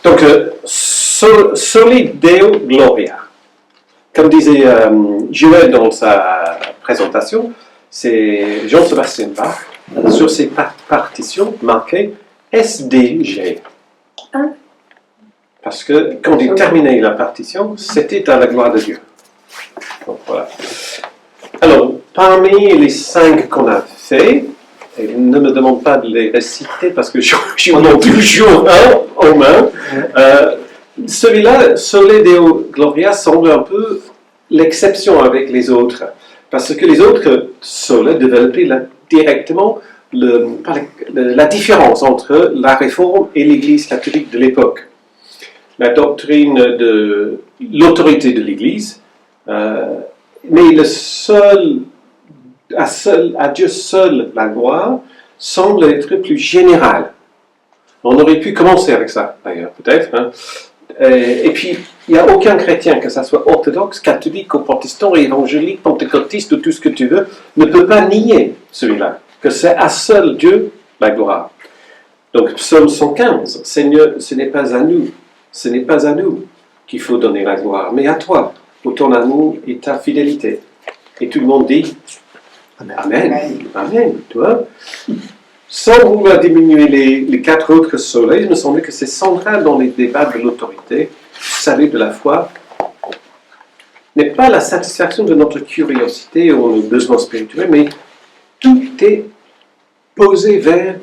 Donc, Soli Deo Gloria. Comme disait Joël dans sa présentation, c'est Jean-Sébastien Bach, sur ses partitions marquées SDG. Parce que quand il terminait la partition, c'était à la gloire de Dieu. Donc, voilà. Alors, parmi les 5 qu'on a fait, et ne me demande pas de les réciter parce que j'en ai toujours un en main. Celui-là, Soli Deo Gloria, semble un peu l'exception avec les autres. Parce que les autres sols développaient directement la différence entre la Réforme et l'Église catholique de l'époque. La doctrine de l'autorité de l'Église, mais à Dieu seul la gloire, semble être plus générale. On aurait pu commencer avec ça, d'ailleurs, peut-être. Hein. Et puis, il n'y a aucun chrétien, que ce soit orthodoxe, catholique, ou protestant, évangélique, pentecôtiste, ou tout ce que tu veux, ne peut pas nier celui-là, que c'est à seul Dieu la gloire. Donc, psaume 115, Seigneur, ce n'est pas à nous qu'il faut donner la gloire, mais à toi, pour ton amour et ta fidélité. Et tout le monde dit Amen. Amen. Amen. Tu vois? Sans vouloir diminuer les 4 autres soleils, il me semble que c'est central dans les débats de l'autorité, du salut de la foi, n'est pas la satisfaction de notre curiosité ou nos besoins spirituels, mais tout est posé vers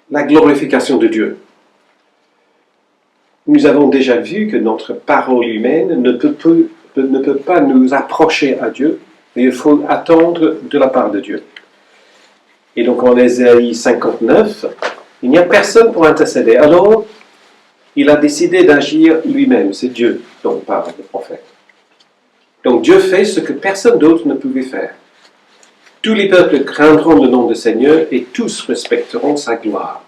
la glorification de Dieu. Nous avons déjà vu que notre parole humaine ne peut pas nous approcher à Dieu, mais il faut attendre de la part de Dieu. Et donc en Ésaïe 59, il n'y a personne pour intercéder. Alors, il a décidé d'agir lui-même. C'est Dieu dont parle le prophète. Donc Dieu fait ce que personne d'autre ne pouvait faire. Tous les peuples craindront le nom du Seigneur et tous respecteront sa gloire.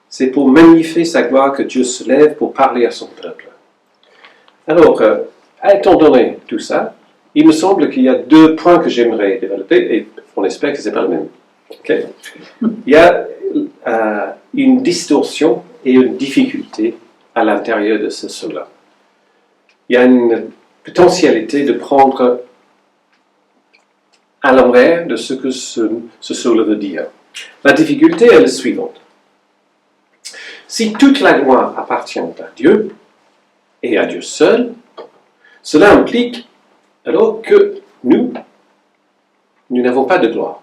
C'est pour magnifier sa gloire que Dieu se lève pour parler à son peuple. Alors, étant donné tout ça, il me semble qu'il y a 2 points que j'aimerais développer, et on espère que ce n'est pas le même. Okay. Il y a une distorsion et une difficulté à l'intérieur de ce sol-là. Il y a une potentialité de prendre à l'envers de ce que ce sol veut dire. La difficulté est la suivante. Si toute la gloire appartient à Dieu, et à Dieu seul, cela implique alors que nous n'avons pas de gloire.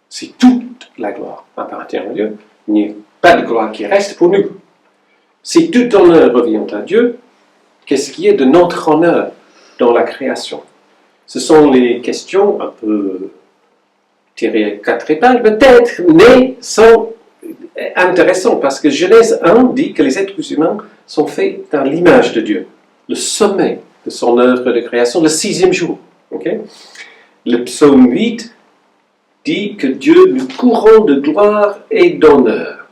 Si toute la gloire appartient à Dieu, il n'y a pas de gloire qui reste pour nous. Si tout honneur revient à Dieu, qu'est-ce qui est de notre honneur dans la création? Ce sont les questions un peu tirées à 4 épingles, peut-être, mais sont intéressantes, parce que Genèse 1 dit que les êtres humains sont faits dans l'image de Dieu, le sommet de son œuvre de création, le 6e jour. Okay? Le psaume 8 dit que Dieu nous couronne de gloire et d'honneur.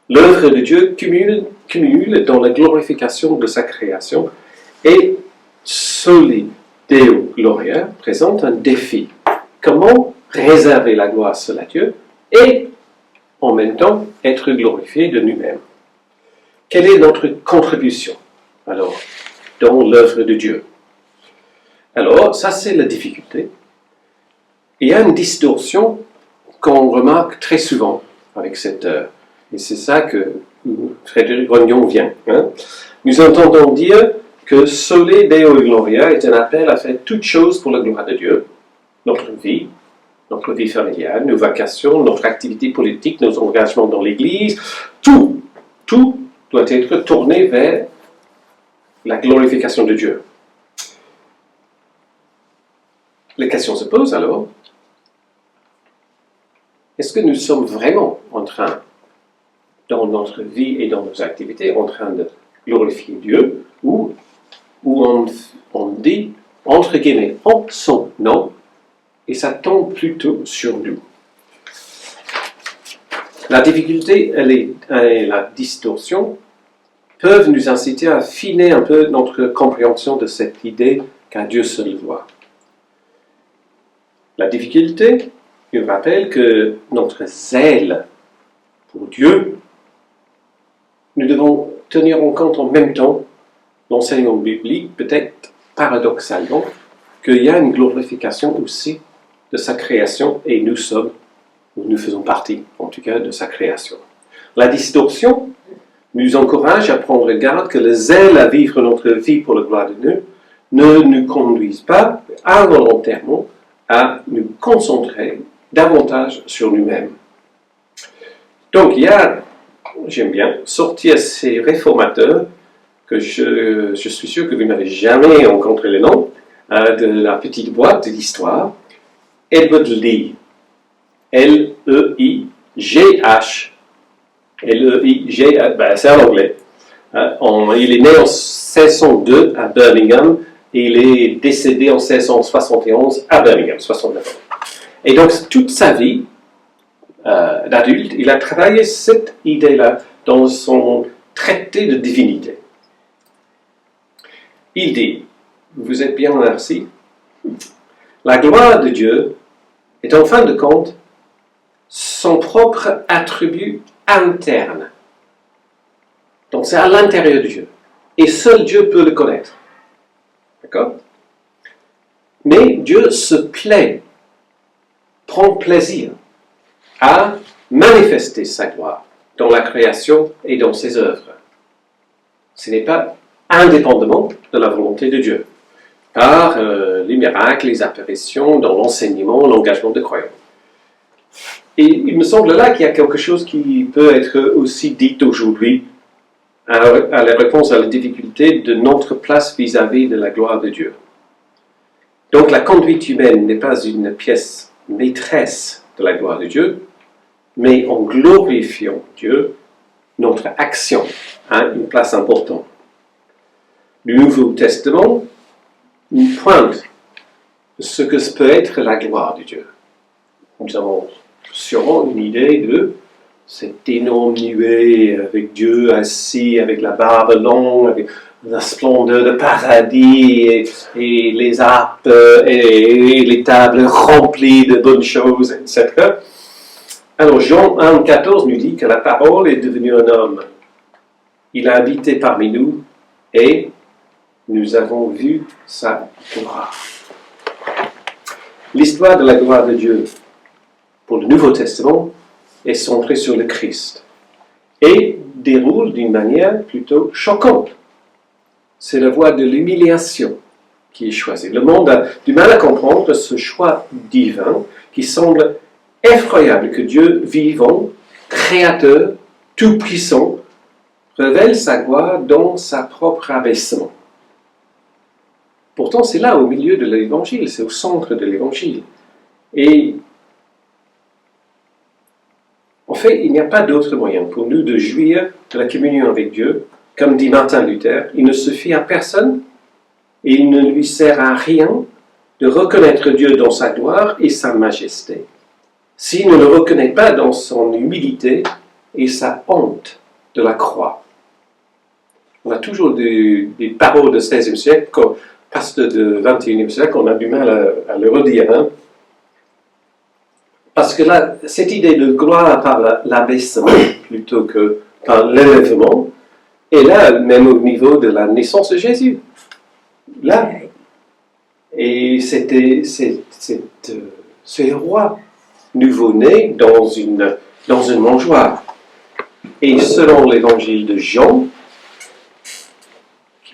L'œuvre de Dieu cumule dans la glorification de sa création, et Soli Deo Gloria présente un défi. Comment réserver la gloire seule à Dieu et en même temps être glorifié de nous-mêmes? Quelle est notre contribution alors dans l'œuvre de Dieu? Alors, ça c'est la difficulté. Il y a une distorsion qu'on remarque très souvent avec cette œuvre. Et c'est ça que Frédéric Grognon vient. Hein? Nous entendons dire que Soli Deo Gloria est un appel à faire toutes choses pour la gloire de Dieu, notre vie familiale, nos vocations, notre activité politique, nos engagements dans l'Église, tout doit être tourné vers la glorification de Dieu. La question se pose alors, est-ce que nous sommes vraiment en train, dans notre vie et dans nos activités, en train de glorifier Dieu, ou on dit, entre guillemets, en son nom, et ça tombe plutôt sur nous. La difficulté et la distorsion peuvent nous inciter à affiner un peu notre compréhension de cette idée qu'à Dieu seul gloire. La difficulté nous rappelle que notre zèle pour Dieu, nous devons tenir en compte en même temps l'enseignement biblique, peut-être paradoxalement, qu'il y a une glorification aussi de sa création et nous faisons partie, en tout cas, de sa création. La distorsion nous encourage à prendre garde que le zèle à vivre notre vie pour la gloire de Dieu ne nous conduise pas involontairement à nous concentrer davantage sur nous-mêmes. Donc, il y a, j'aime bien, sortir ces réformateurs que je suis sûr que vous n'avez jamais rencontré le nom, de la petite boîte de l'histoire, Edward Lee, L-E-I-G-H, L-E-I-G-H, c'est en anglais. Il est né en 1602 à Birmingham et il est décédé en 1671 à Birmingham, 69 ans. Et donc, toute sa vie d'adulte, il a travaillé cette idée-là dans son traité de divinité. Il dit, vous êtes bien merci, la gloire de Dieu est en fin de compte son propre attribut interne. Donc c'est à l'intérieur de Dieu. Et seul Dieu peut le connaître. D'accord? Mais Dieu se plaît, prend plaisir à manifester sa gloire dans la création et dans ses œuvres. Ce n'est pas indépendamment de la volonté de Dieu, par les miracles, les apparitions, dans l'enseignement, l'engagement de croyants. Et il me semble là qu'il y a quelque chose qui peut être aussi dit aujourd'hui à la réponse à la difficulté de notre place vis-à-vis de la gloire de Dieu. Donc la conduite humaine n'est pas une pièce maîtresse de la gloire de Dieu, mais en glorifiant Dieu, notre action a une place importante. Le Nouveau Testament nous pointe ce que peut être la gloire de Dieu. Nous avons sûrement une idée de cet énorme nuée avec Dieu assis, avec la barbe longue, avec la splendeur de paradis et les harpes et les tables remplies de bonnes choses, etc. Alors Jean 1,14 nous dit que la parole est devenue un homme. Il a habité parmi nous et nous avons vu sa gloire. L'histoire de la gloire de Dieu pour le Nouveau Testament est centrée sur le Christ et déroule d'une manière plutôt choquante. C'est la voie de l'humiliation qui est choisie. Le monde a du mal à comprendre ce choix divin qui semble effroyable que Dieu vivant, créateur, tout-puissant, révèle sa gloire dans sa propre abaissement. Pourtant, c'est là, au milieu de l'Évangile, c'est au centre de l'Évangile. Et en fait, il n'y a pas d'autre moyen pour nous de jouir de la communion avec Dieu. Comme dit Martin Luther, il ne suffit à personne et il ne lui sert à rien de reconnaître Dieu dans sa gloire et sa majesté, s'il ne le reconnaît pas dans son humilité et sa honte de la croix. On a toujours des paroles du XVIe siècle, parce que du XXIe siècle, on a du mal à le redire. Hein? Parce que là, cette idée de gloire par l'abaissement plutôt que par l'élèvement est là, même au niveau de la naissance de Jésus. Là. Et c'est roi nouveau-né dans une mangeoire. Et selon l'évangile de Jean,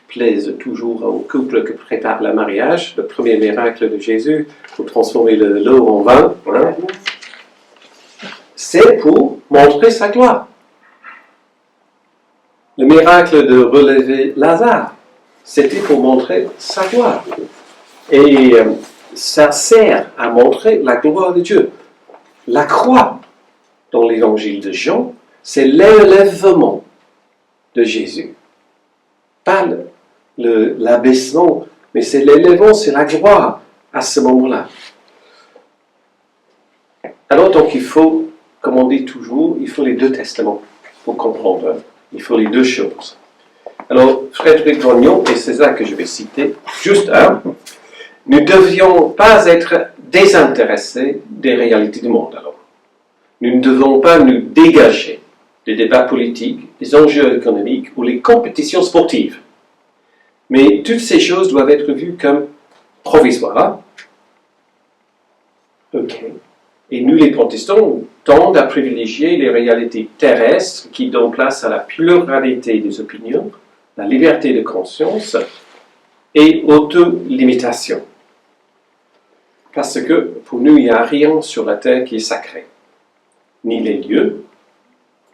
plaise toujours au couple qui prépare le mariage, le premier miracle de Jésus pour transformer l'eau en vin, hein, c'est pour montrer sa gloire. Le miracle de relever Lazare, c'était pour montrer sa gloire. Et ça sert à montrer la gloire de Dieu. La croix, dans l'évangile de Jean, c'est l'élèvement de Jésus. Pas l'abaissement, mais c'est l'élèvement, c'est la gloire à ce moment-là. Alors donc il faut, comme on dit toujours, il faut les deux testaments pour comprendre. Il faut les deux choses. Alors Frédéric Grognon, et c'est ça que je vais citer, juste un, nous ne devions pas être désintéressés des réalités du monde. Alors, nous ne devons pas nous dégager les débats politiques, les enjeux économiques ou les compétitions sportives. Mais toutes ces choses doivent être vues comme provisoires. Ok. Et nous, les protestants, tendent à privilégier les réalités terrestres qui donnent place à la pluralité des opinions, la liberté de conscience et auto-limitation. Parce que pour nous, il n'y a rien sur la terre qui est sacré, ni les lieux,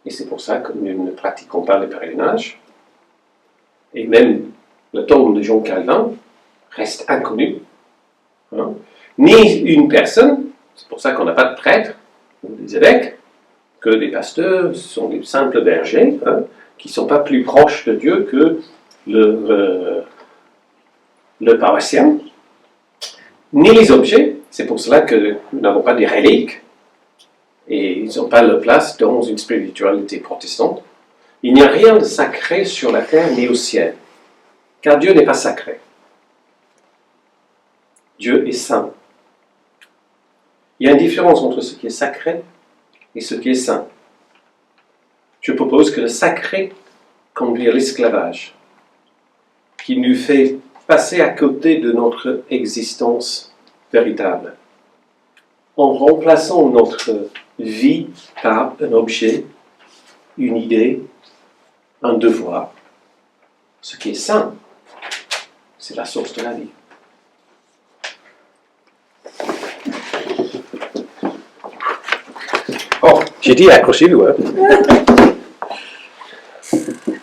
et c'est pour ça que nous ne pratiquons pas le pèlerinage, et même le tombe de Jean Calvin reste inconnu, hein, ni une personne. C'est pour ça qu'on n'a pas de prêtres ou des évêques, que les pasteurs sont des simples bergers, hein, qui ne sont pas plus proches de Dieu que le paroissien, ni les objets. C'est pour cela que nous n'avons pas des reliques, et ils n'ont pas leur place dans une spiritualité protestante. Il n'y a rien de sacré sur la terre ni au ciel, car Dieu n'est pas sacré. Dieu est saint. Il y a une différence entre ce qui est sacré et ce qui est saint. Je propose que le sacré conduit à l'esclavage, qui nous fait passer à côté de notre existence véritable, en remplaçant notre vie par un objet, une idée, un devoir. Ce qui est saint, c'est la source de la vie. Oh, j'ai dit accrochez-vous. Hein.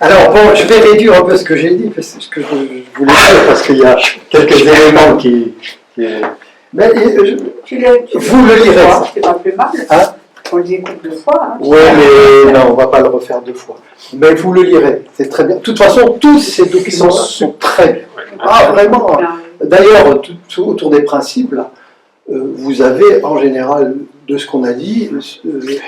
Alors bon, je vais réduire un peu ce que j'ai dit, parce que ce que je voulais dire, parce qu'il y a quelques éléments qui... Mais vous le lirez. C'est pas plus mal. Hein? On le dit écoute 2 fois. Hein. Oui, mais non, on ne va pas le refaire 2 fois. Mais vous le lirez, c'est très bien. De toute façon, tous ces documents sont très bien. Ah, vraiment. D'ailleurs, tout autour des principes, là, vous avez en général, de ce qu'on a dit,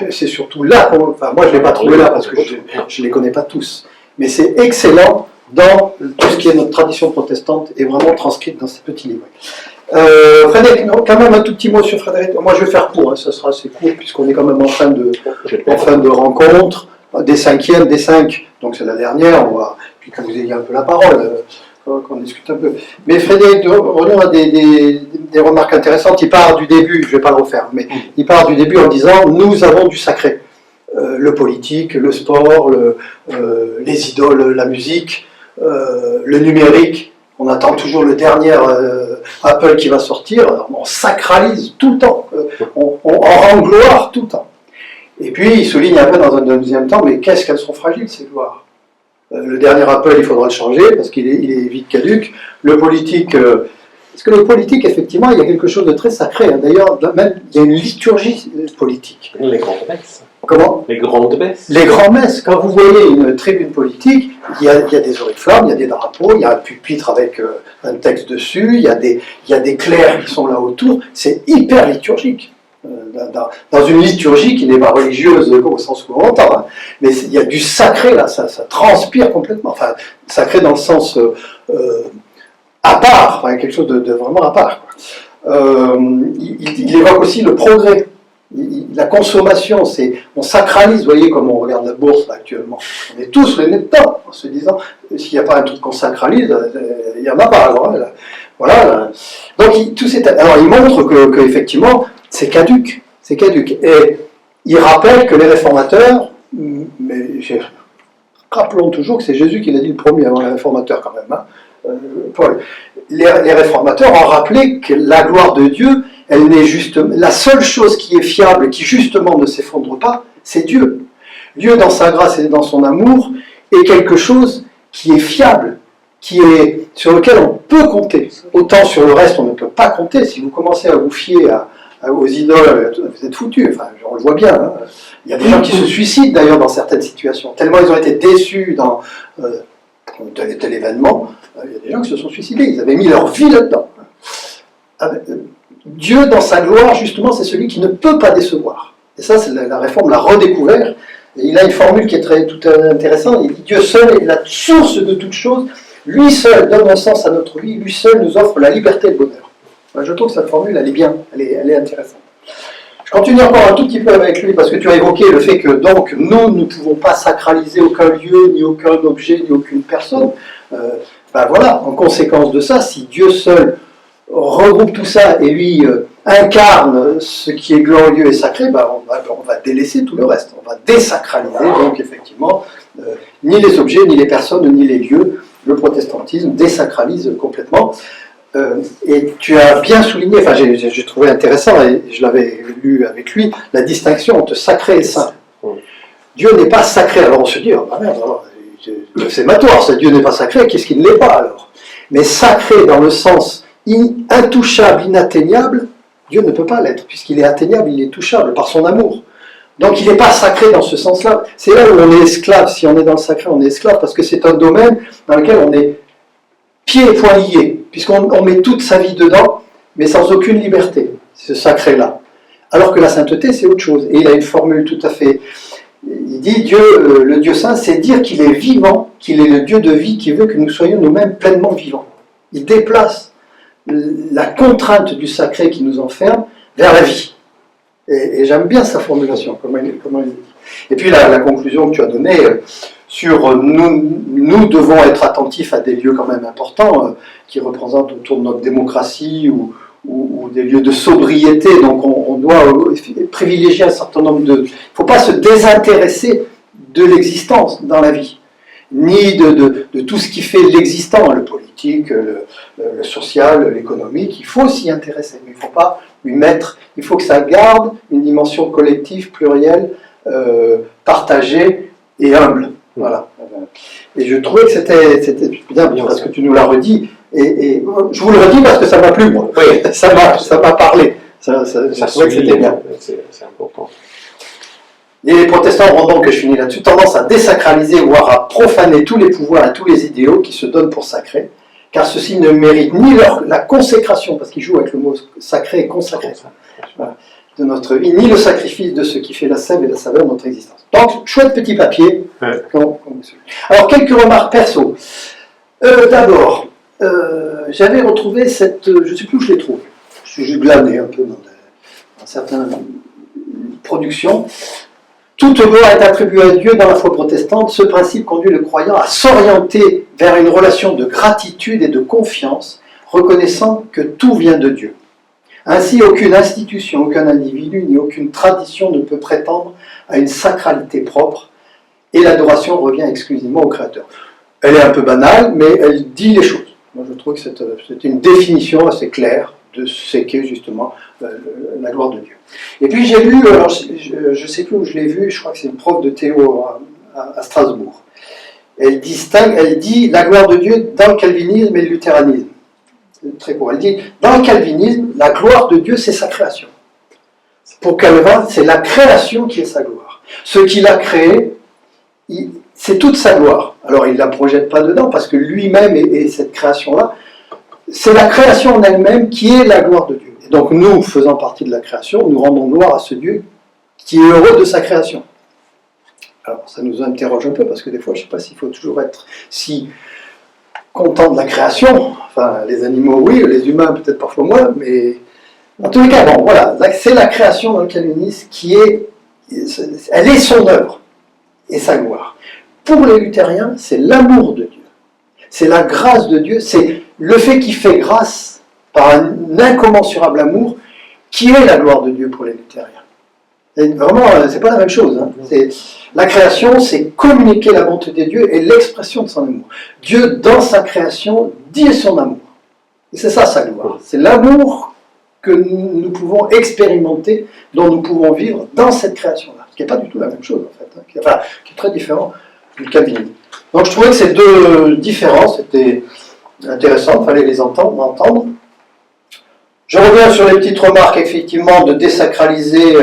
c'est surtout là, enfin moi je ne l'ai pas trouvé là parce que je ne les connais pas tous, mais c'est excellent dans tout ce qui est notre tradition protestante et vraiment transcrite dans ces petits livres. Frédéric, quand même un tout petit mot sur Frédéric. Moi je vais faire court, hein, ça sera assez court puisqu'on est quand même en fin de rencontre, des 5e, des 5, donc c'est la dernière, on va, puis que vous ayez un peu la parole, qu'on discute un peu. Mais Frédéric Renaud a des remarques intéressantes. Il part du début, je ne vais pas le refaire, mais il part du début en disant nous avons du sacré. Le politique, le sport, les idoles, la musique, le numérique. On attend toujours le dernier Apple qui va sortir. On sacralise tout le temps. On rend gloire tout le temps. Et puis il souligne un peu dans un deuxième temps, mais qu'est-ce qu'elles sont fragiles ces gloires. Le dernier Apple, il faudra le changer parce qu'il est vite caduc. Le politique, parce que le politique, effectivement, il y a quelque chose de très sacré. Hein. D'ailleurs, même, il y a une liturgie politique. Les grandes messes. Comment ? Les grandes messes. Les grandes messes. Quand vous voyez une tribune politique, il y a des oriflammes, il y a des drapeaux, il y a un pupitre avec un texte dessus, il y a des clercs qui sont là autour. C'est hyper liturgique. Dans une liturgie qui n'est pas religieuse au sens où on entend, hein. Mais il y a du sacré là, ça transpire complètement, enfin sacré dans le sens à part, enfin, quelque chose de vraiment à part. Il évoque aussi le progrès, la consommation, on sacralise, vous voyez comme on regarde la bourse là, actuellement, on est tous le nez dedans, en se disant, s'il n'y a pas un truc qu'on sacralise, il n'y en a pas, alors, là, voilà. Donc alors il montre que effectivement, c'est caduc. Et il rappelle que les réformateurs, mais rappelons toujours que c'est Jésus qui l'a dit le premier avant les réformateurs quand même, hein, Paul. Les réformateurs ont rappelé que la gloire de Dieu, elle n'est juste, la seule chose qui est fiable, qui justement ne s'effondre pas, c'est Dieu. Dieu dans sa grâce et dans son amour est quelque chose qui est fiable, sur lequel on peut compter. Autant sur le reste on ne peut pas compter. Si vous commencez à vous fier aux idoles, vous êtes foutus, enfin, on le voit bien. Hein. Il y a des gens qui se suicident d'ailleurs dans certaines situations, tellement ils ont été déçus dans tel et tel événement, il y a des gens qui se sont suicidés, ils avaient mis leur vie là-dedans. Dieu dans sa gloire, justement, c'est celui qui ne peut pas décevoir. Et ça, c'est la réforme l'a redécouvert, et il a une formule qui est tout intéressante, il dit Dieu seul est la source de toute chose, lui seul donne un sens à notre vie, lui seul nous offre la liberté et le bonheur. Je trouve que cette formule, elle est bien, elle est intéressante. Je continue encore un tout petit peu avec lui, parce que tu as évoqué le fait que donc nous ne pouvons pas sacraliser aucun lieu, ni aucun objet, ni aucune personne. Ben voilà, en conséquence de ça, si Dieu seul regroupe tout ça et lui incarne ce qui est glorieux et sacré, ben on va délaisser tout le reste. On va désacraliser, donc effectivement, ni les objets, ni les personnes, ni les lieux. Le protestantisme désacralise complètement. Et tu as bien souligné, enfin j'ai trouvé intéressant, et je l'avais lu avec lui, la distinction entre sacré et saint. Dieu n'est pas sacré, alors on se dit, oh, bah merde, c'est matoire, ça, Dieu n'est pas sacré, qu'est-ce qu'il ne l'est pas alors? Mais sacré dans le sens intouchable, inatteignable, Dieu ne peut pas l'être, puisqu'il est atteignable, il est touchable par son amour. Donc il n'est pas sacré dans ce sens-là. C'est là où on est esclave, si on est dans le sacré, on est esclave, parce que c'est un domaine dans lequel on est pieds et poings liés, puisqu'on met toute sa vie dedans, mais sans aucune liberté, ce sacré-là. Alors que la sainteté, c'est autre chose. Et il a une formule tout à fait... Il dit, Dieu, le Dieu saint, c'est dire qu'il est vivant, qu'il est le Dieu de vie, qui veut que nous soyons nous-mêmes pleinement vivants. Il déplace la contrainte du sacré qui nous enferme vers la vie. Et j'aime bien sa formulation, comment il dit. Et puis la conclusion que tu as donnée sur nous devons être attentifs à des lieux quand même importants qui représentent autour de notre démocratie ou des lieux de sobriété. Donc on doit privilégier un certain nombre de... Il ne faut pas se désintéresser de l'existence dans la vie, ni de tout ce qui fait l'existant, le politique, le social, l'économique. Il faut s'y intéresser, mais il ne faut pas lui mettre... Il faut que ça garde une dimension collective, plurielle, partagée et humble. Voilà. Et je trouvais que c'était bien parce que tu nous l'as redit. Et je vous le redis parce que ça m'a plu, moi. Oui, ça m'a parlé. Je trouvais que c'était bien. C'est important. Et les protestants auront donc, et je finis là-dessus, tendance à désacraliser, voire à profaner tous les pouvoirs et tous les idéaux qui se donnent pour sacrés, car ceux-ci ne méritent ni la consécration, parce qu'ils jouent avec le mot sacré et consacré, voilà, de notre vie, ni le sacrifice de ce qui fait la sève et la saveur de notre existence. Donc, chouette petit papier. Ouais. Alors, quelques remarques perso. D'abord, j'avais retrouvé cette... Je ne sais plus où je l'ai trouvée. Je glanais un peu dans certaines productions. Toute gloire est attribuée à Dieu dans la foi protestante. Ce principe conduit le croyant à s'orienter vers une relation de gratitude et de confiance, reconnaissant que tout vient de Dieu. Ainsi, aucune institution, aucun individu, ni aucune tradition ne peut prétendre à une sacralité propre, et l'adoration revient exclusivement au Créateur. Elle est un peu banale, mais elle dit les choses. Moi, je trouve que c'est une définition assez claire de ce qu'est justement la gloire de Dieu. Et puis j'ai lu, alors je ne sais plus où je l'ai vu, je crois que c'est une prof de théo à Strasbourg. Elle dit la gloire de Dieu dans le calvinisme et le luthéranisme. C'est très court. Elle dit, dans le calvinisme, la gloire de Dieu, c'est sa création. Pour Calvin, c'est la création qui est sa gloire. Ce qu'il a créé, c'est toute sa gloire. Alors il ne la projette pas dedans, parce que lui-même et cette création-là, c'est la création en elle-même qui est la gloire de Dieu. Et donc nous, faisant partie de la création, nous rendons gloire à ce Dieu qui est heureux de sa création. Alors ça nous interroge un peu, parce que des fois, je ne sais pas s'il faut toujours être si content de la création. Enfin, les animaux, oui, les humains, peut-être parfois moins, mais en tous les cas, bon, voilà, c'est la création dans le calvinisme qui est, elle est son œuvre et sa gloire. Pour les luthériens, c'est l'amour de Dieu, c'est la grâce de Dieu, c'est le fait qu'il fait grâce par un incommensurable amour qui est la gloire de Dieu pour les luthériens. Et vraiment, c'est pas la même chose. Hein. La création, c'est communiquer la bonté de Dieu et l'expression de son amour. Dieu, dans sa création, dit son amour. Et c'est ça sa gloire. C'est l'amour que nous pouvons expérimenter, dont nous pouvons vivre dans cette création-là. Ce qui n'est pas du tout la même chose, en fait. Hein. Qui est très différent du calvinisme. Donc je trouvais que ces deux différences étaient intéressantes, il fallait les entendre. Je reviens sur les petites remarques, effectivement, de désacraliser...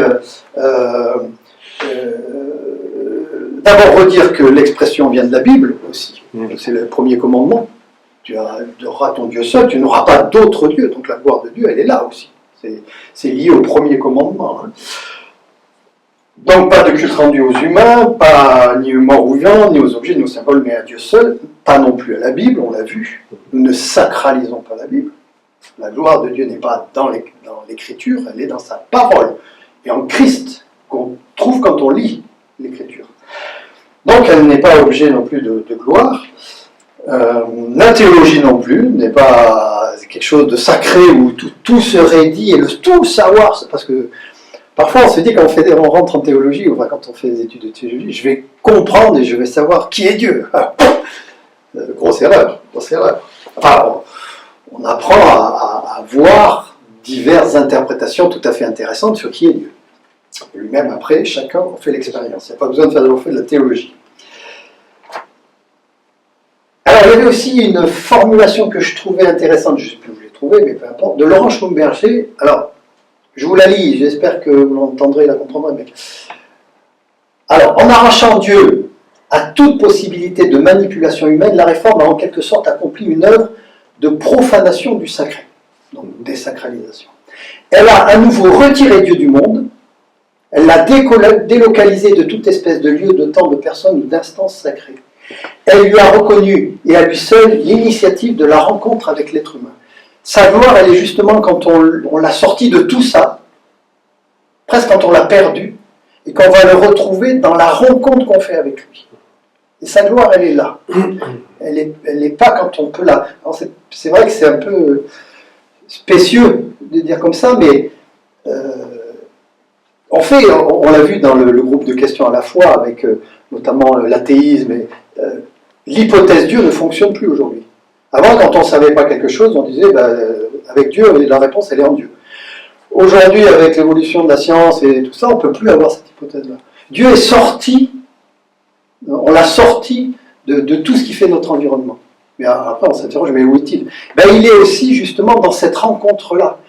D'abord redire que l'expression vient de la Bible aussi. C'est le premier commandement. Tu adoreras ton Dieu seul, tu n'auras pas d'autre Dieu. Donc la gloire de Dieu, elle est là aussi. C'est lié au premier commandement. Hein. Donc pas de culte rendu aux humains, pas ni aux morts ou vivants, ni aux objets, ni aux symboles, mais à Dieu seul. Pas non plus à la Bible, on l'a vu. Nous ne sacralisons pas la Bible. La gloire de Dieu n'est pas dans l'écriture, elle est dans sa parole. et en Christ qu'on trouve quand on lit l'Écriture. Donc elle n'est pas objet non plus de gloire. La théologie non plus n'est pas quelque chose de sacré où tout serait dit et tout savoir, parce que parfois on se dit quand on rentre en théologie, ou quand on fait des études de théologie, je vais comprendre et je vais savoir qui est Dieu. Grosse erreur, grosse erreur. Enfin, on apprend à voir diverses interprétations tout à fait intéressantes sur qui est Dieu. Lui-même, après, chacun en fait l'expérience. Il n'y a pas besoin de faire de la théologie. Alors, il y avait aussi une formulation que je trouvais intéressante, je ne sais plus où je l'ai trouvée, mais peu importe, de Laurent Schlumberger. Alors, je vous la lis, j'espère que vous l'entendrez et la comprendrez. Mais... Alors, en arrachant Dieu à toute possibilité de manipulation humaine, la réforme a en quelque sorte accompli une œuvre de profanation du sacré, donc désacralisation. Elle a à nouveau retiré Dieu du monde, elle l'a délocalisé de toute espèce de lieu, de temps, de personne ou d'instance sacrée. Elle lui a reconnu, et à lui seul, l'initiative de la rencontre avec l'être humain. Sa gloire, elle est justement quand on l'a sorti de tout ça, presque quand on l'a perdu, et qu'on va le retrouver dans la rencontre qu'on fait avec lui. Et sa gloire, elle est là. Elle n'est pas quand on peut la... Alors c'est vrai que c'est un peu spécieux de dire comme ça, mais en fait, on l'a vu dans le groupe de questions à la fois, avec notamment l'athéisme, et l'hypothèse Dieu ne fonctionne plus aujourd'hui. Avant, quand on ne savait pas quelque chose, on disait, avec Dieu, la réponse, elle est en Dieu. Aujourd'hui, avec l'évolution de la science et tout ça, on ne peut plus avoir cette hypothèse-là. Dieu est sorti, on l'a sorti de tout ce qui fait notre environnement. Mais après, on s'interroge, mais où est-il ? Il est aussi justement dans cette rencontre-là.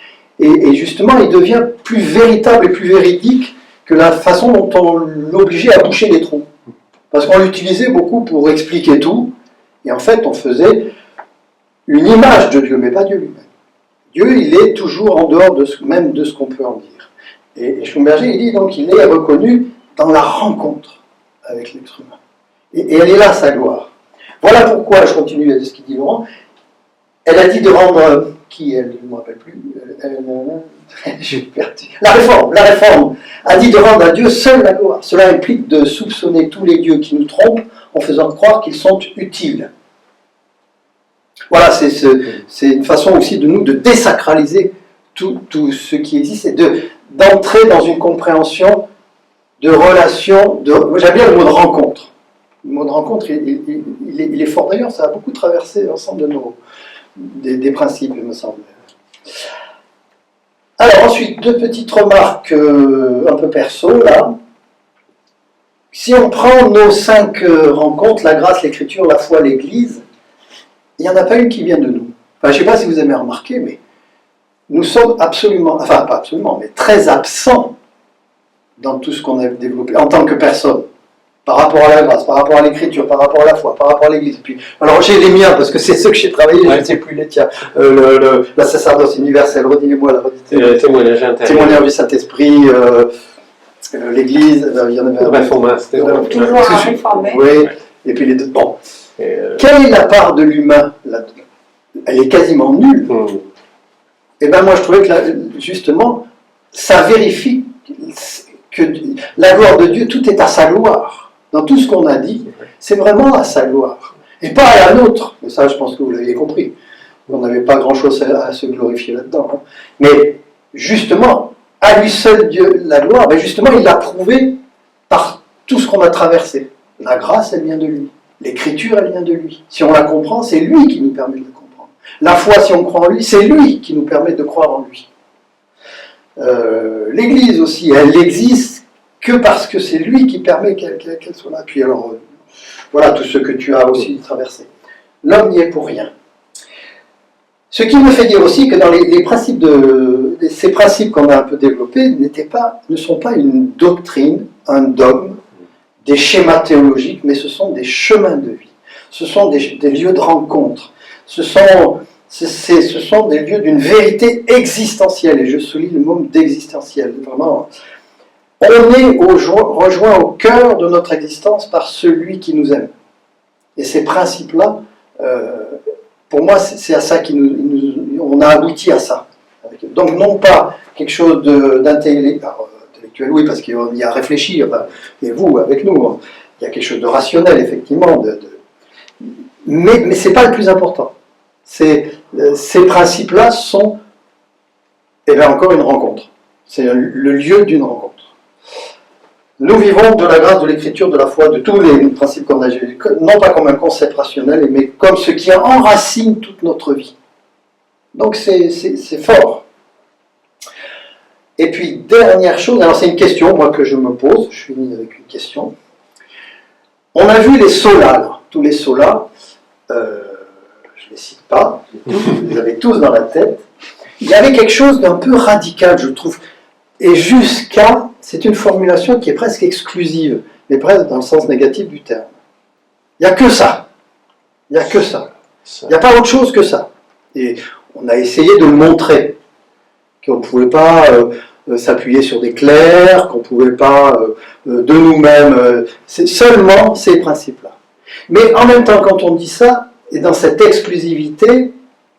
Et justement, il devient plus véritable et plus véridique que la façon dont on l'obligeait à boucher les trous. Parce qu'on l'utilisait beaucoup pour expliquer tout, et en fait, on faisait une image de Dieu, mais pas Dieu lui-même. Dieu, il est toujours en dehors même de ce qu'on peut en dire. Et Schlumberger, il dit donc qu'il est reconnu dans la rencontre avec l'être humain. Et elle est là, sa gloire. Voilà pourquoi, je continue à ce qu'il dit Laurent, elle a dit de rendre... Qui elle? Je ne me rappelle plus. J'ai perdu. La réforme a dit de rendre à Dieu seul la gloire. Cela implique de soupçonner tous les dieux qui nous trompent en faisant croire qu'ils sont utiles. Voilà, c'est une façon aussi de nous de désacraliser tout ce qui existe et d'entrer dans une compréhension de relation. J'aime bien le mot de rencontre. Le mot de rencontre, il est fort. D'ailleurs, ça a beaucoup traversé l'ensemble de des principes, il me semble. Alors ensuite, deux petites remarques un peu perso, là. Si on prend nos 5 rencontres, la grâce, l'écriture, la foi, l'église, il n'y en a pas une qui vient de nous. Enfin, je ne sais pas si vous avez remarqué, mais nous sommes absolument, enfin pas absolument, mais très absents dans tout ce qu'on a développé en tant que personne. Par rapport à la grâce, par rapport à l'écriture, par rapport à la foi, par rapport à l'église. Puis, alors j'ai les miens, parce que c'est ceux que j'ai travaillé, je ne sais plus les tiens. La sacerdoce universelle, redis-moi la redis. Témoignage du Saint-Esprit, l'église, il y en avait un. Toujours à réformer. Oui, et puis les deux. Bon. Quelle est la part de l'humain là-dedans? Elle est quasiment nulle. Et bien moi je trouvais que justement, ça vérifie que la gloire de Dieu, tout est à sa gloire. Dans tout ce qu'on a dit, c'est vraiment à sa gloire. Et pas à la nôtre. Mais ça, je pense que vous l'aviez compris. On n'avait pas grand-chose à se glorifier là-dedans. Hein. Mais justement, à lui seul Dieu, la gloire, ben justement, il l'a prouvé par tout ce qu'on a traversé. La grâce, elle vient de lui. L'écriture, elle vient de lui. Si on la comprend, c'est lui qui nous permet de la comprendre. La foi, si on croit en lui, c'est lui qui nous permet de croire en lui. L'Église aussi, elle existe que parce que c'est lui qui permet qu'elle soit là. Puis alors, voilà tout ce que tu as aussi traversé. L'homme n'y est pour rien. Ce qui me fait dire aussi que dans les principes ces principes qu'on a un peu développés ne sont pas une doctrine, un dogme, des schémas théologiques, mais ce sont des chemins de vie. Ce sont des lieux de rencontre. Ce sont des lieux d'une vérité existentielle, et je souligne le mot d'existentiel. Vraiment, on est rejoint au cœur de notre existence par celui qui nous aime. Et ces principes-là, pour moi, c'est à ça on a abouti à ça. Donc non pas quelque chose d'intellectuel, spirituel, oui, parce qu'il y a à réfléchir, et vous, avec nous, hein, il y a quelque chose de rationnel, effectivement, mais ce n'est pas le plus important. Ces principes-là sont, et là encore, une rencontre. C'est le lieu d'une rencontre. Nous vivons de la grâce de l'écriture, de la foi, de tous les principes qu'on a vus, non pas comme un concept rationnel, mais comme ce qui enracine toute notre vie. Donc c'est fort. Et puis, dernière chose, alors c'est une question, moi, que je me pose, je finis avec une question. On a vu les solas, là, tous les solas, je ne les cite pas, vous les avez tous dans la tête. Il y avait quelque chose d'un peu radical, je trouve, et jusqu'à, c'est une formulation qui est presque exclusive, mais presque dans le sens négatif du terme. Il n'y a que ça. Il n'y a que ça. Il n'y a pas autre chose que ça. Et on a essayé de le montrer, qu'on ne pouvait pas s'appuyer sur des clercs, qu'on ne pouvait pas de nous-mêmes, c'est seulement ces principes-là. Mais en même temps, quand on dit ça, et dans cette exclusivité,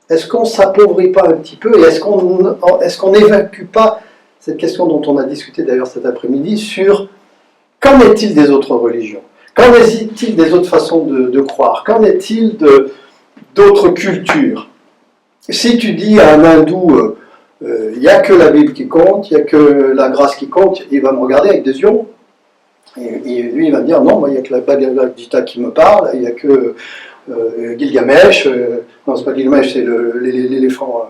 est-ce qu'on ne s'appauvrit pas un petit peu, et est-ce qu'on n'évacue pas cette question dont on a discuté d'ailleurs cet après-midi sur qu'en est-il des autres religions? Qu'en est-il des autres façons de croire? Qu'en est-il d'autres cultures? Si tu dis à un hindou, il n'y a que la Bible qui compte, il n'y a que la grâce qui compte, il va me regarder avec des yeux, et lui il va me dire non, moi il n'y a que la Bhagavad Gita qui me parle, il n'y a que Gilgamesh, non c'est pas Gilgamesh, c'est l'éléphant,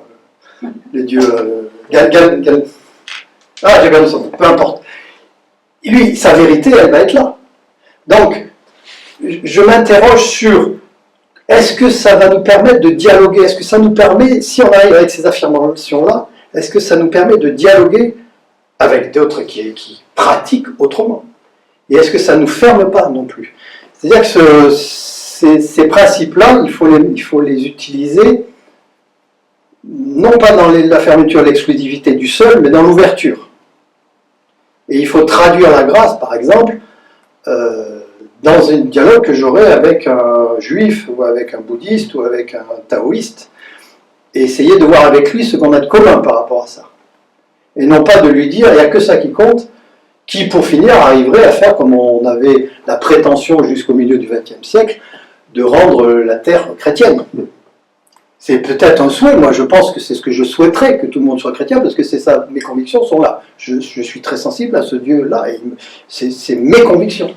les dieux, j'ai perdu son nom, peu importe. Lui, sa vérité, elle va être là. Donc, je m'interroge sur est-ce que ça va nous permettre de dialoguer? Est-ce que ça nous permet, si on arrive avec ces affirmations-là, est-ce que ça nous permet de dialoguer avec d'autres qui pratiquent autrement? Et est-ce que ça ne nous ferme pas non plus? C'est-à-dire que ces principes-là, il faut les utiliser, non pas dans la fermeture, l'exclusivité du seul, mais dans l'ouverture. Et il faut traduire la grâce, par exemple, dans un dialogue que j'aurai avec un juif, ou avec un bouddhiste, ou avec un taoïste, et essayer de voir avec lui ce qu'on a de commun par rapport à ça. Et non pas de lui dire, il n'y a que ça qui compte, qui, pour finir, arriverait à faire comme on avait la prétention jusqu'au milieu du XXe siècle, de rendre la terre chrétienne. C'est peut-être un souhait, moi je pense que c'est ce que je souhaiterais, que tout le monde soit chrétien, parce que c'est ça, mes convictions sont là. Je suis très sensible à ce Dieu-là, et c'est mes convictions.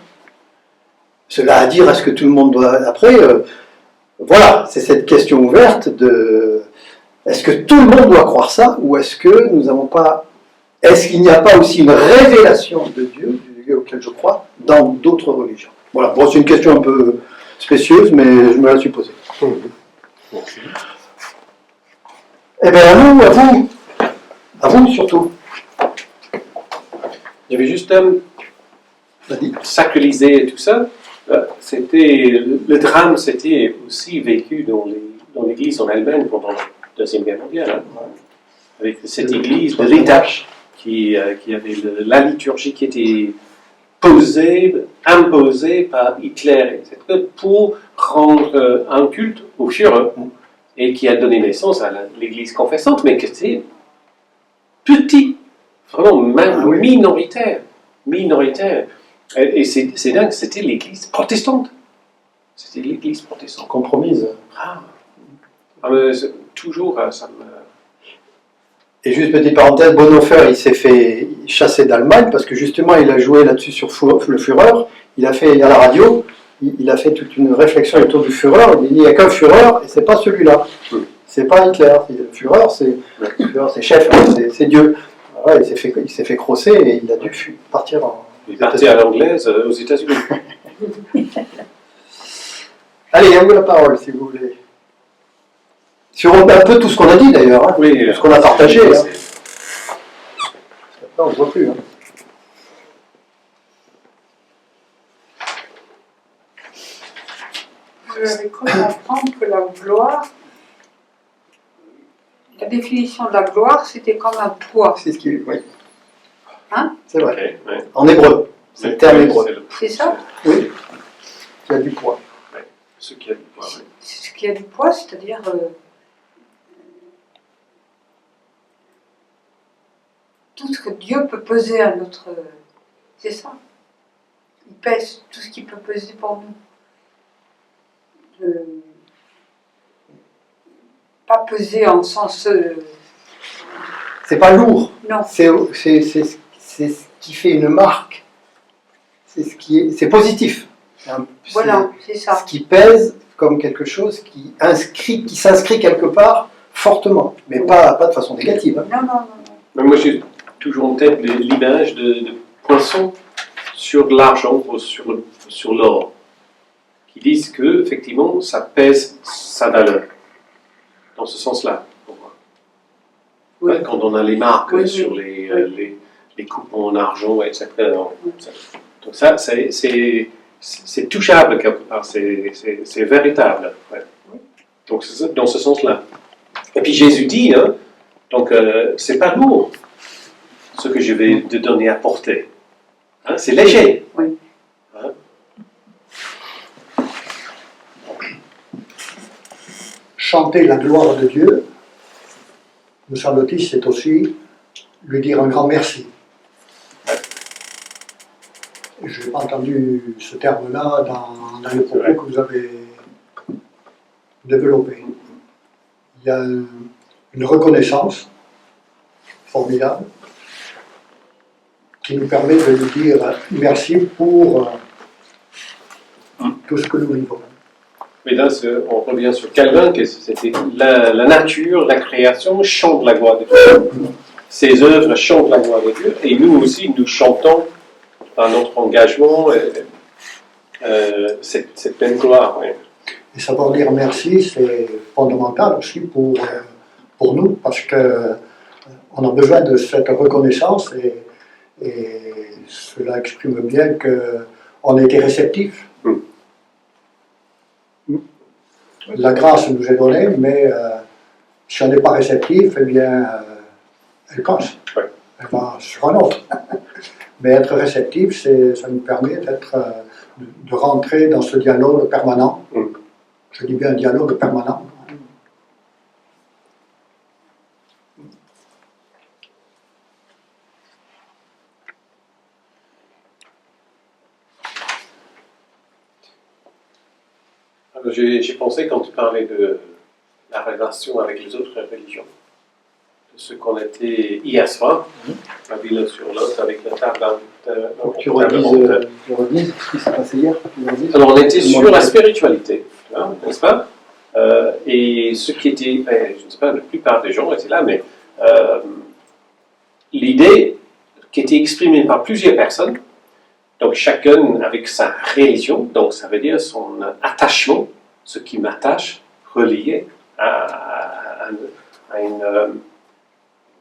Cela à dire, est-ce que tout le monde doit... Après, voilà, c'est cette question ouverte de... Est-ce que tout le monde doit croire ça, ou est-ce que nous n'avons pas... Est-ce qu'il n'y a pas aussi une révélation de Dieu, du Dieu auquel je crois, dans d'autres religions? Voilà, bon, c'est une question un peu spécieuse, mais je me la suis posée. Merci. Eh bien, à vous surtout. Il y avait juste sacraliser tout ça. Le drame, c'était aussi vécu dans l'Église en Allemagne pendant la Deuxième Guerre mondiale, hein, avec cette Église de l'État qui avait la liturgie qui était imposée par Hitler, etc., pour rendre un culte au Führer, et qui a donné naissance à l'Église confessante, mais qui était petit, vraiment minoritaire. Et c'est dingue, c'était l'Église protestante. C'était l'Église protestante. Compromise. Toujours, ça me... Et juste petite parenthèse, Bonhoeffer, il s'est fait chasser d'Allemagne parce que justement il a joué là-dessus sur le Führer. Il a fait à la radio, il a fait toute une réflexion autour du Führer. Il dit il n'y a qu'un Führer et c'est pas celui-là. C'est pas Hitler. Le Führer, c'est chef, c'est Dieu. Voilà, il s'est fait crosser et il a dû partir en... Il partait à l'anglaise aux États-Unis. Allez, à vous la parole si vous voulez. Sur un peu tout ce qu'on a dit d'ailleurs, hein, oui, tout ce qu'on a partagé. Hein. On ne voit plus. Hein. J'avais cru comprendre que la gloire, la définition de la gloire, c'était comme un poids. C'est ce qui est, oui. Hein? C'est vrai. Okay, ouais. En hébreu. C'est le terme hébreu. C'est ça? Oui. Qui a du poids. Ouais. Ce qui a du poids, oui. Ce qui a du poids, c'est-à-dire... tout ce que Dieu peut peser à notre... C'est ça. Il pèse tout ce qui peut peser pour nous. Pas peser en sens... C'est pas lourd. non. C'est ce qui fait une marque. C'est positif. Voilà, c'est ça. Ce qui pèse comme quelque chose qui s'inscrit quelque part fortement, mais pas de façon négative. Hein. Non. Mais moi, j'ai toujours en tête l'image de poissons sur l'argent ou sur l'or, qui disent que effectivement, ça pèse sa valeur. Dans ce sens-là, pour moi. Oui. Quand on a les marques Oui, sur oui. les coupons en argent, etc. Donc ça, c'est touchable quelque part, c'est véritable. Ouais. Donc c'est dans ce sens-là. Et puis Jésus dit, hein, donc c'est pas lourd ce que je vais te donner à porter. Hein, c'est léger. Oui. Hein? Chanter la gloire de Dieu, me semble-t-il, c'est aussi lui dire un grand merci. Je n'ai pas entendu ce terme-là dans le propos que vous avez développé. Il y a une reconnaissance formidable qui nous permet de lui dire merci pour tout ce que nous vivons. Mais là, on revient sur Calvin, que c'était la nature, la création chante la gloire de Dieu. Ses œuvres chantent la gloire de Dieu, et nous aussi, nous chantons dans notre engagement cette même gloire. Ouais. Et savoir dire merci, c'est fondamental aussi pour nous, parce qu'on a besoin de cette reconnaissance, et cela exprime bien qu'on a été réceptif. La grâce nous est donnée, mais si on n'est pas réceptif, eh bien, elle casse. Ouais. Elle va sur un autre. Mais être réceptif, ça nous permet de rentrer dans ce dialogue permanent. Je dis bien un dialogue permanent. Alors, j'ai pensé, quand tu parlais de la relation avec les autres religions, de ce qu'on était hier soir, à Villers-sur-Lot, avec la table Tu redises ce qui s'est passé hier. Alors, on était sur la spiritualité, hein, n'est-ce pas? Et ce qui était, je ne sais pas, la plupart des gens étaient là, mais l'idée qui était exprimée par plusieurs personnes, donc chacun avec sa religion, donc ça veut dire son attachement, ce qui m'attache, relié à une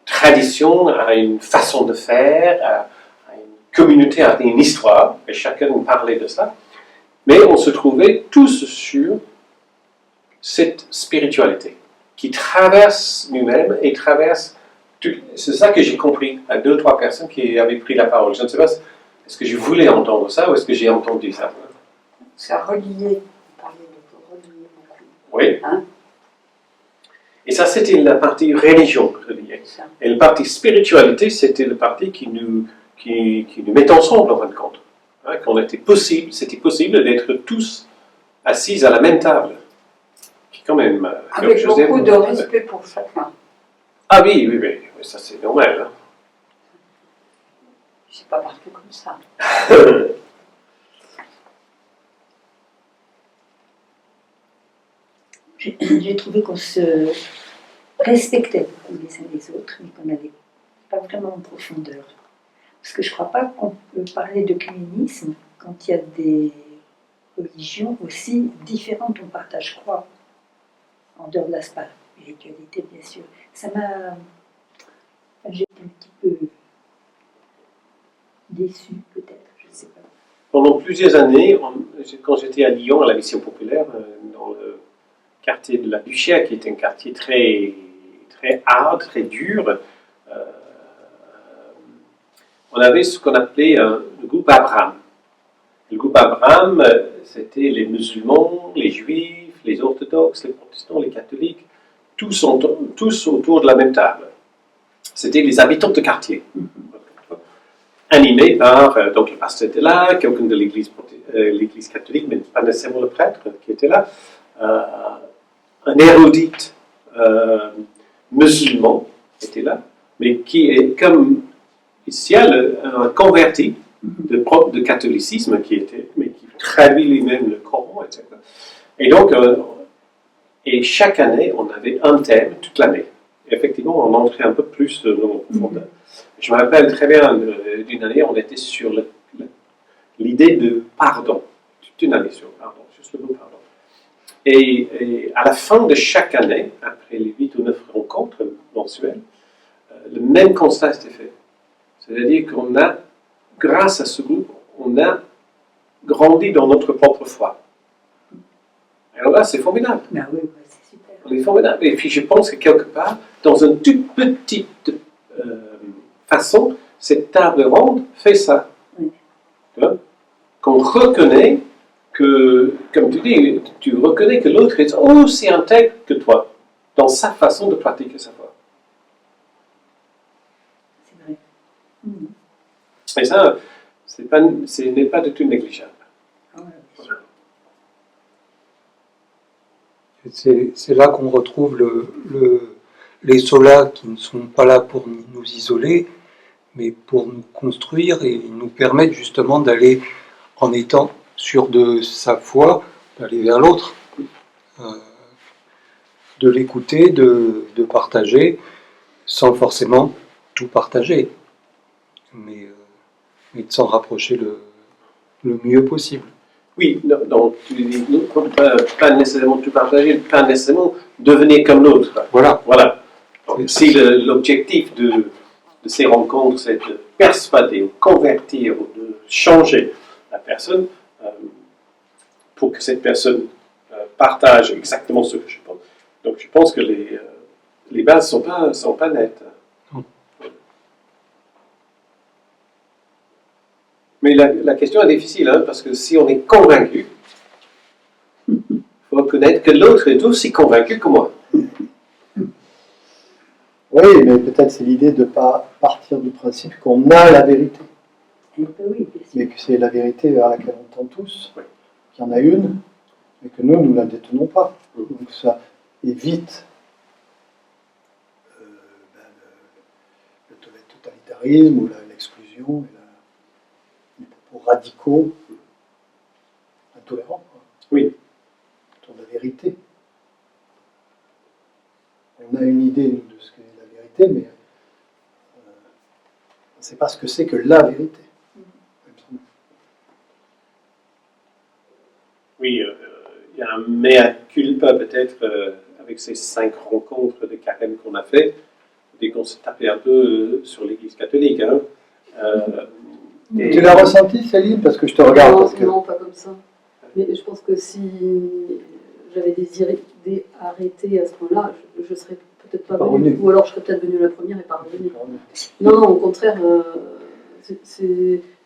tradition, à une façon de faire, à une communauté, à une histoire, et chacun parlait de ça. Mais on se trouvait tous sur cette spiritualité qui traverse nous-mêmes et traverse tout. C'est ça que j'ai compris à 2-3 personnes qui avaient pris la parole. Je ne sais pas, est-ce que je voulais entendre ça ou est-ce que j'ai entendu ça? Ça relié. On parlait de relier beaucoup. Oui. Hein? Et ça, c'était la partie religion reliée. Et la partie spiritualité, c'était la partie qui nous met ensemble, en fin de compte. Hein, c'était possible d'être tous assis à la même table. Qui quand même... Avec beaucoup de respect pour chacun. Ah oui, ça c'est normal. Hein. C'est pas partout comme ça. J'ai trouvé qu'on se respectait les uns les autres, mais qu'on n'allait pas vraiment en profondeur. Parce que je ne crois pas qu'on peut parler de communisme quand il y a des religions aussi différentes. On partage quoi en dehors de la spiritualité, bien sûr. Ça m'a... J'ai été un petit peu déçue, peut-être, je ne sais pas. Pendant plusieurs années, quand j'étais à Lyon, à la Mission Populaire, dans le quartier de la Buchère, qui est un quartier très, très hard, très dur, on avait ce qu'on appelait le groupe Abraham. Le groupe Abraham, c'était les musulmans, les juifs, les orthodoxes, les protestants, les catholiques, tous autour de la même table. C'était les habitants de quartier. Animés par, donc le pasteur était là, quelqu'un de l'église catholique, mais pas nécessairement le prêtre qui était là, un érudite musulman était là, mais qui est comme ici un converti de catholicisme mais qui traduit lui-même le Coran, etc. Et donc, et chaque année, on avait un thème toute l'année. Effectivement, on entrait un peu plus dans la profondeur. Je me rappelle très bien d'une année, on était sur l'idée de pardon. Toute une année sur le pardon, juste le mot pardon. Et à la fin de chaque année, après les 8 ou 9 rencontres mensuelles, le même constat s'était fait. C'est-à-dire qu'on a, grâce à ce groupe, on a grandi dans notre propre foi. Alors là, c'est formidable. Ah oui, c'est super. On est formidable. Et puis je pense que quelque part, dans une toute petite façon, cette table ronde fait ça. Oui. Qu'on reconnaît que, comme tu dis, tu reconnais que l'autre est aussi intègre que toi, dans sa façon de pratiquer sa foi. C'est vrai. Et ça, ce n'est pas du tout négligeable. Ah, ouais. C'est là qu'on retrouve les solas qui ne sont pas là pour nous isoler, mais pour nous construire et nous permettre justement d'aller, en étant sûr de sa foi, d'aller vers l'autre, de l'écouter, de partager, sans forcément tout partager, mais de s'en rapprocher le mieux possible. Oui, donc tu dis, pas nécessairement tout partager, pas nécessairement devenir comme l'autre. Voilà. Donc, si l'objectif de ces rencontres, c'est de persuader ou convertir ou de changer la personne pour que cette personne partage exactement ce que je pense. Donc je pense que les bases ne sont pas nettes. Non. Mais la question est difficile, hein, parce que si on est convaincu, il faut reconnaître que l'autre est aussi convaincu que moi. Oui, mais peut-être c'est l'idée de ne pas partir du principe qu'on a la vérité, Oui, bien sûr. mais que c'est la vérité vers laquelle on tend tous, Oui. qu'il y en a une, mais que nous ne la détenons pas. Donc ça évite le totalitarisme ou l'exclusion, les propos radicaux, intolérants, quoi, Oui. autour de la vérité. On a une idée, nous, de ce qu'est la vérité, mais on ne sait pas ce que c'est que la vérité. Oui, il y a un mea culpa peut-être avec ces 5 rencontres de carême qu'on a fait, dès qu'on s'est tapé un peu sur l'Église catholique. Hein. Tu l'as ressenti, Céline? Parce que je te regarde. Non, Parce que... non, pas comme ça. Mais je pense que si j'avais désiré arrêter à ce point-là, je serais peut-être pas venue. Ou alors je serais peut-être venue la première et pas revenue. Non, non, au contraire,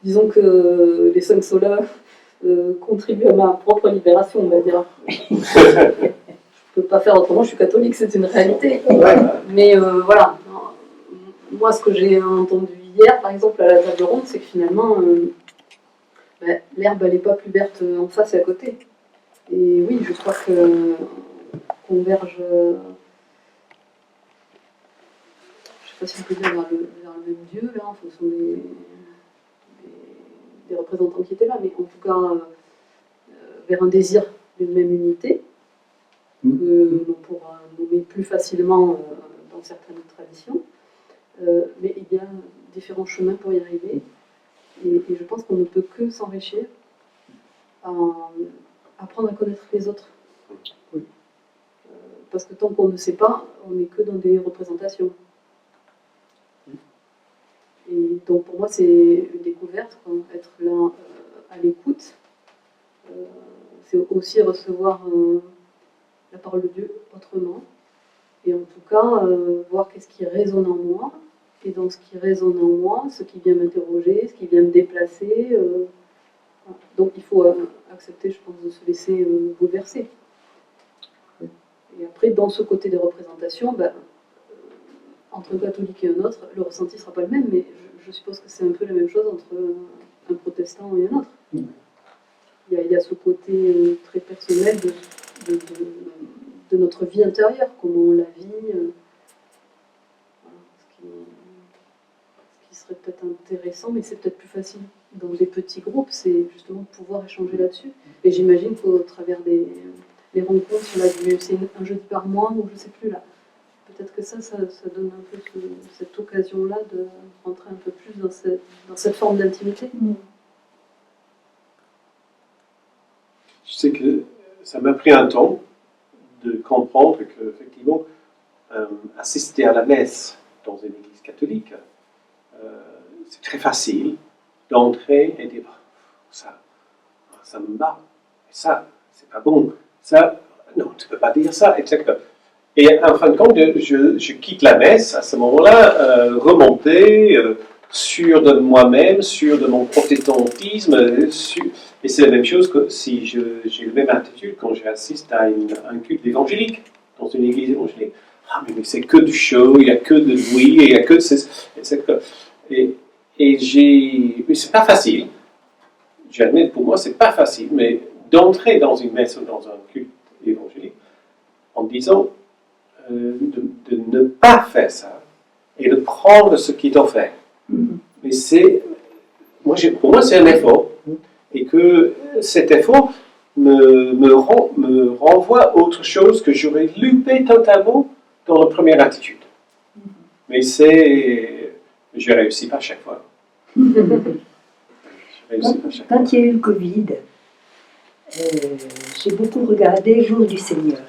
disons que les 5 solas contribuent à ma propre libération, on va dire. Je ne peux pas faire autrement, je suis catholique, c'est une réalité. Mais voilà, moi ce que j'ai entendu hier, par exemple, à la table ronde, c'est que finalement, l'herbe, elle n'est pas plus verte en face et à côté. Et oui, je crois qu'on converge, je ne sais pas si on peut dire vers le même Dieu, là, en fonction des représentants qui étaient là, mais en tout cas, vers un désir d'une même unité, que l'on pourra nommer plus facilement dans certaines traditions. Mais il y a différents chemins pour y arriver. Et je pense qu'on ne peut que s'enrichir à apprendre à connaître les autres. Parce que tant qu'on ne sait pas, on n'est que dans des représentations. Et donc pour moi, c'est une découverte, quoi. Être là à l'écoute. C'est aussi recevoir la parole de Dieu autrement. Et en tout cas, voir qu'est-ce qui résonne en moi. Et dans ce qui résonne en moi, ce qui vient m'interroger, ce qui vient me déplacer. Donc il faut accepter, je pense, de se laisser bouleverser. Et après, dans ce côté des représentations, entre un catholique et un autre, le ressenti ne sera pas le même, mais je suppose que c'est un peu la même chose entre un protestant et un autre. Il y a ce côté très personnel de notre vie intérieure, comment on la vit. Voilà, ce qui serait peut-être intéressant, mais c'est peut-être plus facile dans des petits groupes, c'est justement de pouvoir échanger là-dessus. Et j'imagine qu'au travers des rencontres, c'est un jeudi par mois, ou je ne sais plus là. Peut-être que ça donne un peu cette occasion-là de rentrer un peu plus dans cette forme d'intimité. Je sais que ça m'a pris un temps de comprendre que, effectivement, assister à la messe dans une église catholique, c'est très facile d'entrer et dire ça me bat, ça, c'est pas bon, ça, non, tu peux pas dire ça, etc. Et en fin de compte, je quitte la messe à ce moment-là, remonter, sûr de moi-même, sûr de mon protestantisme, et c'est la même chose que si j'ai la même attitude quand j'assiste à un culte évangélique, dans une église évangélique. Ah, mais c'est que du show, il n'y a que de bruit, il n'y a que de... etc. Mais c'est pas facile. J'admets, pour moi, c'est pas facile, mais d'entrer dans une messe ou dans un culte évangélique en disant de ne pas faire ça et de prendre ce qui est offert. Mais pour moi, c'est un effort, et que cet effort me renvoie à autre chose que j'aurais loupé totalement dans la première attitude. Mais je réussis pas à chaque fois. Quand il y a eu le Covid, j'ai beaucoup regardé Jour du Seigneur,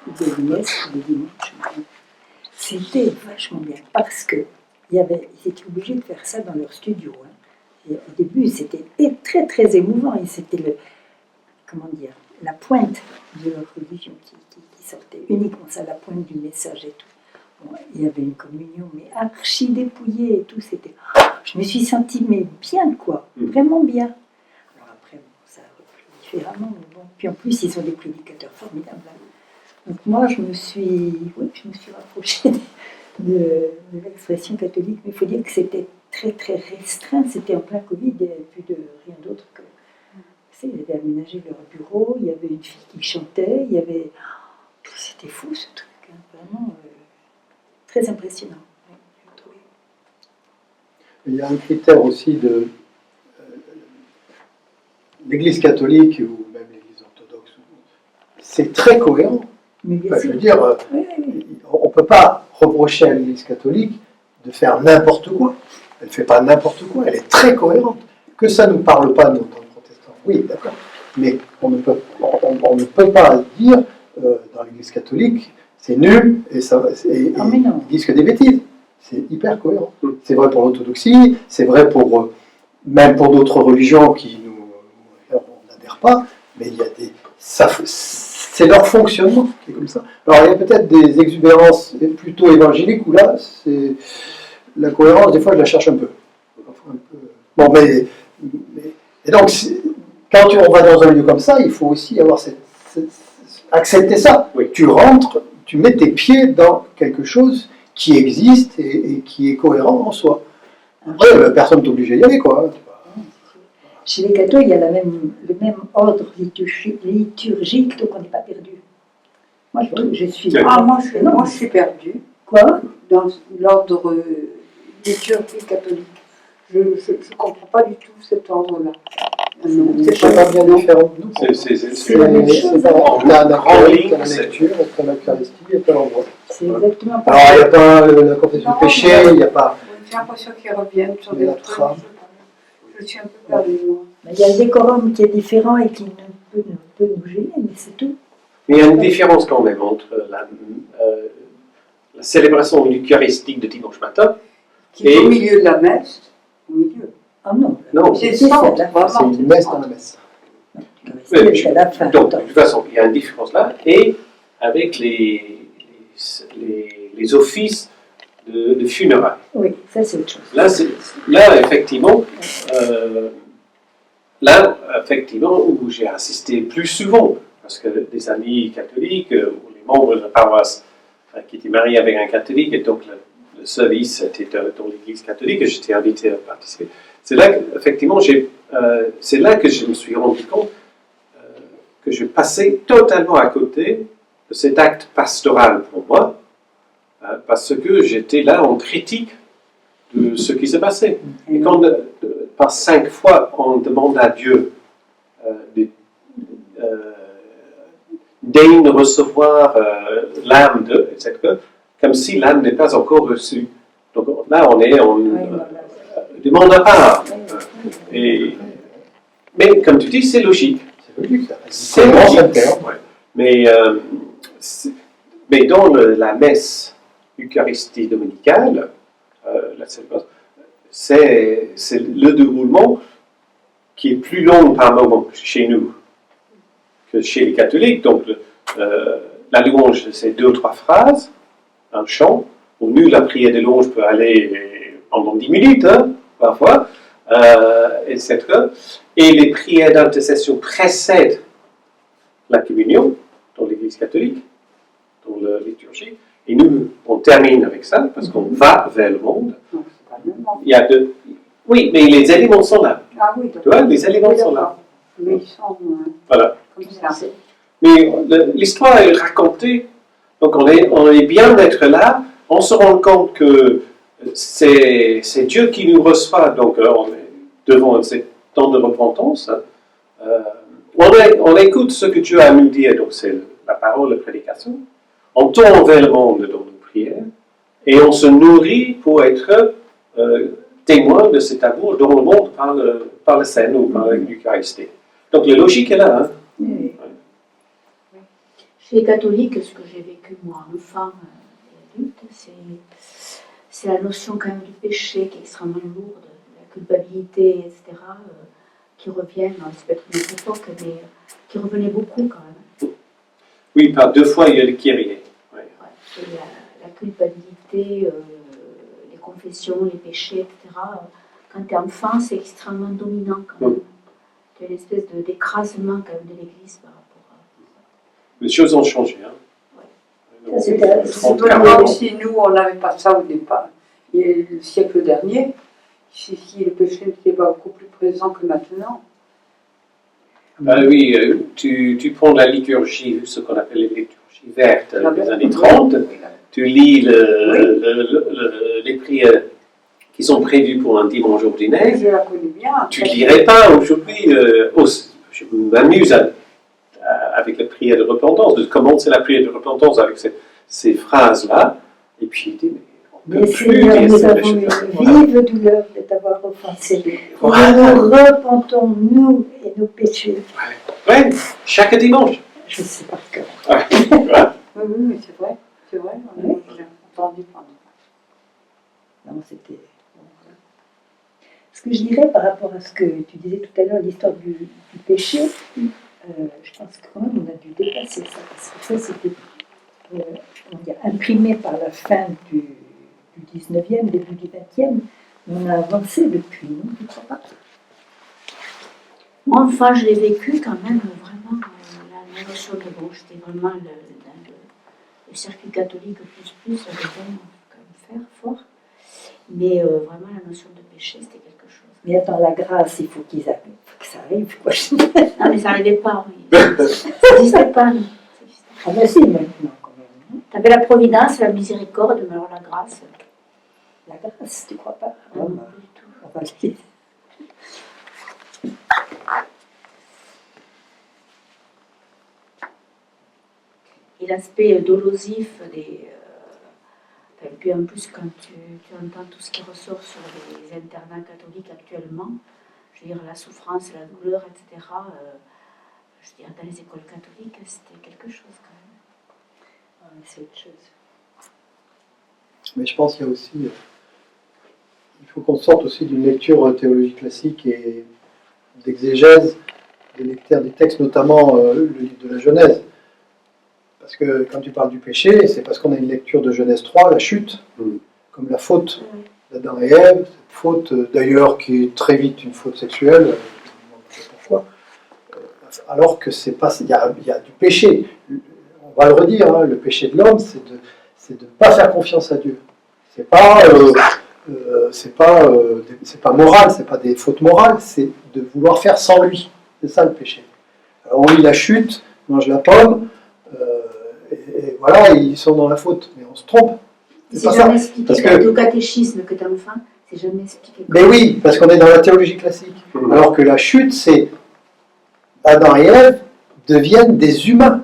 de l'Inès, le dimanche. C'était vachement bien, parce qu'ils étaient obligés de faire ça dans leur studio. Et au début, c'était très très émouvant, et c'était la pointe de leur religion qui sortait, uniquement ça, la pointe du message et tout. Bon, il y avait une communion, mais archi dépouillée et tout, c'était... Je me suis sentie, mais bien, quoi, vraiment bien. Alors après, bon, ça a repris différemment, mais bon. Puis en plus, ils sont des prédicateurs formidables. Donc moi, je me suis rapprochée de l'expression catholique, mais il faut dire que c'était très très restreint, c'était en plein Covid, il n'y avait plus de rien d'autre que... Ils avaient aménagé leur bureau, il y avait une fille qui chantait, il y avait... C'était fou ce truc, hein, vraiment très impressionnant. Ouais, j'ai trouvé. Il y a un critère aussi de l'Église catholique ou même l'Église orthodoxe. C'est très cohérent. Mais bien Je veux dire, oui. on ne peut pas reprocher à l'Église catholique de faire n'importe quoi. Elle ne fait pas n'importe quoi, elle est très cohérente. Que ça ne nous parle pas, nous, en tant que protestants, oui, d'accord. Mais on ne peut pas dire dans l'Église catholique, c'est nul, et ils disent que des bêtises. C'est hyper cohérent. C'est vrai pour l'orthodoxie, c'est vrai pour même pour d'autres religions qui on n'adhère pas, mais il y a c'est leur fonctionnement qui est comme ça. Alors il y a peut-être des exubérances plutôt évangéliques où là, c'est la cohérence, des fois je la cherche un peu. Bon, mais et donc quand on va dans un lieu comme ça, il faut aussi avoir accepter ça. Oui. Tu rentres, tu mets tes pieds dans quelque chose qui existe et qui est cohérent en soi. Après, personne ne t'oblige à y aller, quoi. Chez les cathos, il y a le même ordre liturgique, donc on n'est pas perdu. Moi, je suis... moi, je suis perdue. Quoi? Dans l'ordre liturgique catholique. Je ne comprends pas du tout cet ordre-là. C'est pas bien différent de nous. C'est la même chose. On a la grande ligne, la lecture, on a l'Eucharistie, et puis l'endroit. C'est exactement pas Alors, il n'y a pas la confession de péché, il n'y a pas... J'ai l'impression qu'ils reviennent sur des trucs. Je suis un peu perdue, moi. Il y a le décorum qui est différent et qui peut nous gêner, mais c'est tout. Mais il y a une différence quand même entre la célébration eucharistique de dimanche matin Qui est au milieu de la messe. Au milieu. Ah non. Non, C'est c'est ça, la vraiment. C'est une messe dans la messe. C'est à la fin. donc, de toute façon, il y a une différence là, et avec les offices de funérailles. Oui, ça c'est autre chose. Là, effectivement, où j'ai assisté plus souvent, parce que des amis catholiques, ou les membres de la paroisse qui étaient mariés avec un catholique, et donc le service était dans l'Église catholique et j'étais invité à participer. C'est là qu'effectivement, c'est là que je me suis rendu compte que je passais totalement à côté de cet acte pastoral pour moi, parce que j'étais là en critique de ce qui s'est passé. Et quand, par 5 fois, on demande à Dieu daigne recevoir l'âme de, etc., comme si l'âme n'est pas encore reçue. Donc là, on demande à part. Mais comme tu dis, c'est logique. C'est logique. Ouais. Mais dans la messe Eucharistie dominicale, la célébration, c'est le déroulement qui est plus long par moment chez nous que chez les catholiques. Donc, la louange, c'est 2 ou 3 phrases, un chant. Au mieux, la prière de louange peut aller pendant 10 minutes, hein, parfois, etc. Et les prières d'intercession précèdent la communion dans l'Église catholique, dans la liturgie. Et nous, on termine avec ça, parce qu'on va vers le monde. Non, c'est pas le même monde. Il y a Oui, mais les éléments sont là. Ah oui, Tu vois, les éléments sont là. Mais ils sont Voilà. comme ça. Mais l'histoire est racontée. Donc on est bien d'être là. On se rend compte que c'est Dieu qui nous reçoit. Donc on est devant ce temps de repentance. On écoute ce que Dieu a à nous dire. Donc c'est la parole, la prédication. On tourne vers le monde dans nos prières. Et on se nourrit pour être témoin de cet amour dans le monde par la scène ou par l'Eucharistie. Donc la logique est là. Hein? Oui. Chez les catholiques, ce que j'ai vécu moi, enfant et adulte, c'est la notion quand même du péché qui est extrêmement lourde, la culpabilité, etc., qui reviennent, c'est peut-être une autre époque, mais qui revenait beaucoup quand même. Oui, par 2 fois il y a le Kyrie. Ouais. Ouais, la culpabilité, les confessions, les péchés, etc. Quand tu es enfant, c'est extrêmement dominant quand même. Tu as une espèce d'écrasement quand même de l'Église par rapport à... Les choses ont changé. Hein. Ouais. C'est vraiment si nous, on n'avait pas ça au départ. Et le siècle dernier, si le péché n'était pas beaucoup plus présent que maintenant. Oui, tu prends la liturgie, ce qu'on appelle les liturgies vertes des années 30, tu lis les prières qui sont prévues pour un dimanche ordinaire. Je la connais bien. Tu ne lirais pas aujourd'hui. Je m'amuse avec la prière de repentance, de commencer la prière de repentance avec ces phrases-là, et puis il dit, mais on ne peut plus Seigneur, dire nous ça. avons une vive douleur de t'avoir offensé. Voilà. Nous repentons, nous et nos péchés. Ouais, chaque dimanche. Je sais pas que. Voilà. Oui, mais c'est vrai. C'est vrai, j'ai entendu parler. Non, c'était. Ce que je dirais par rapport à ce que tu disais tout à l'heure, l'histoire du péché, je pense que quand même on a dû dépasser ça, parce que ça c'était imprimé par la fin du 19e, début du 20e, on a avancé depuis, non? Tu ne crois pas? Moi, enfin, je l'ai vécu quand même vraiment, la notion de bon, j'étais vraiment dans le circuit catholique plus, ça devait quand même faire fort. Mais vraiment, la notion de péché, c'était quelque chose. Mais attends, la grâce, il faut que ça arrive, quoi. Non, mais ça n'arrivait pas, oui. Ça n'existait pas, non. Ah ben si, maintenant, quand même. Tu avais la providence, la miséricorde, mais alors la grâce. La grâce, tu crois pas? Non, pas du tout. On va le dire. Et l'aspect dolosif et puis en plus, quand tu entends tout ce qui ressort sur les internats catholiques actuellement, je veux dire, la souffrance, la douleur, etc., je veux dire, dans les écoles catholiques, c'était quelque chose quand même. Ah, c'est autre chose. Mais je pense qu'il y a aussi, il faut qu'on sorte aussi d'une lecture théologie classique et d'exégèse des textes, notamment le livre de la Genèse. Parce que quand tu parles du péché, c'est parce qu'on a une lecture de Genèse 3, la chute, comme la faute d'Adam et Ève, cette faute d'ailleurs qui est très vite une faute sexuelle, je ne sais pas pourquoi, alors que c'est pas, il y a du péché. On va le redire, hein, le péché de l'homme, c'est de ne pas faire confiance à Dieu. C'est pas moral, c'est pas des fautes morales, c'est de vouloir faire sans lui. C'est ça le péché. Alors, on lit la chute, on mange la pomme, et voilà, ils sont dans la faute, mais on se trompe. C'est jamais expliqué. Parce que- Le catéchisme que tu as enfin, c'est jamais expliqué. Mais oui, parce qu'on est dans la théologie classique. Alors que la chute, c'est Adam et Ève deviennent des humains.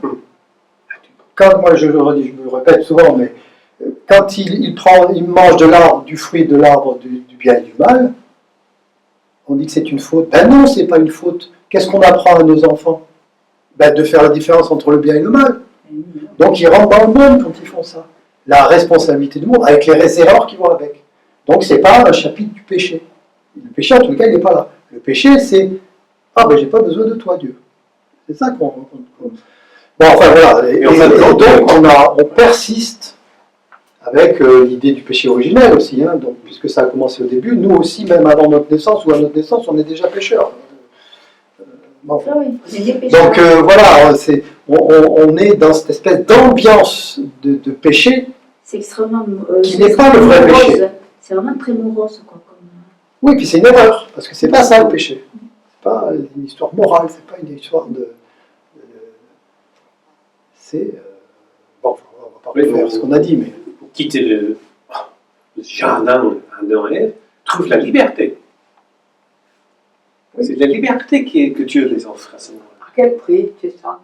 Quand moi, je me répète souvent, mais quand il mange de l'arbre, du fruit de l'arbre du bien et du mal, on dit que c'est une faute. Ben non, c'est pas une faute. Qu'est-ce qu'on apprend à nos enfants? Ben de faire la différence entre le bien et le mal. Donc ils rentrent dans le monde quand ils font ça. La responsabilité du monde, avec les erreurs qui vont avec. Donc c'est pas un chapitre du péché. Le péché, en tout cas, il n'est pas là. Le péché, c'est « Ah ben j'ai pas besoin de toi, Dieu ». C'est ça qu'on... Bon, enfin voilà. Et donc on persiste avec l'idée du péché originel aussi, hein, donc, puisque ça a commencé au début. Nous aussi, même avant notre naissance ou à notre naissance, on est déjà pécheurs. Bon. Ah oui, on est des pécheurs. Donc voilà, on est dans cette espèce d'ambiance de péché C'est extrêmement. qui n'est pas le vrai morose. péché. C'est vraiment très morose, quoi. Oui, puis c'est une erreur, parce que c'est pas ça le péché. C'est pas une histoire morale, c'est pas une histoire c'est... bon, on va pas refaire ce qu'on a dit, mais... Pour quitter le jardin Adam et Ève, trouve la liberté. C'est la liberté que Dieu les offre à ce moment-là. À quel prix, c'est ça?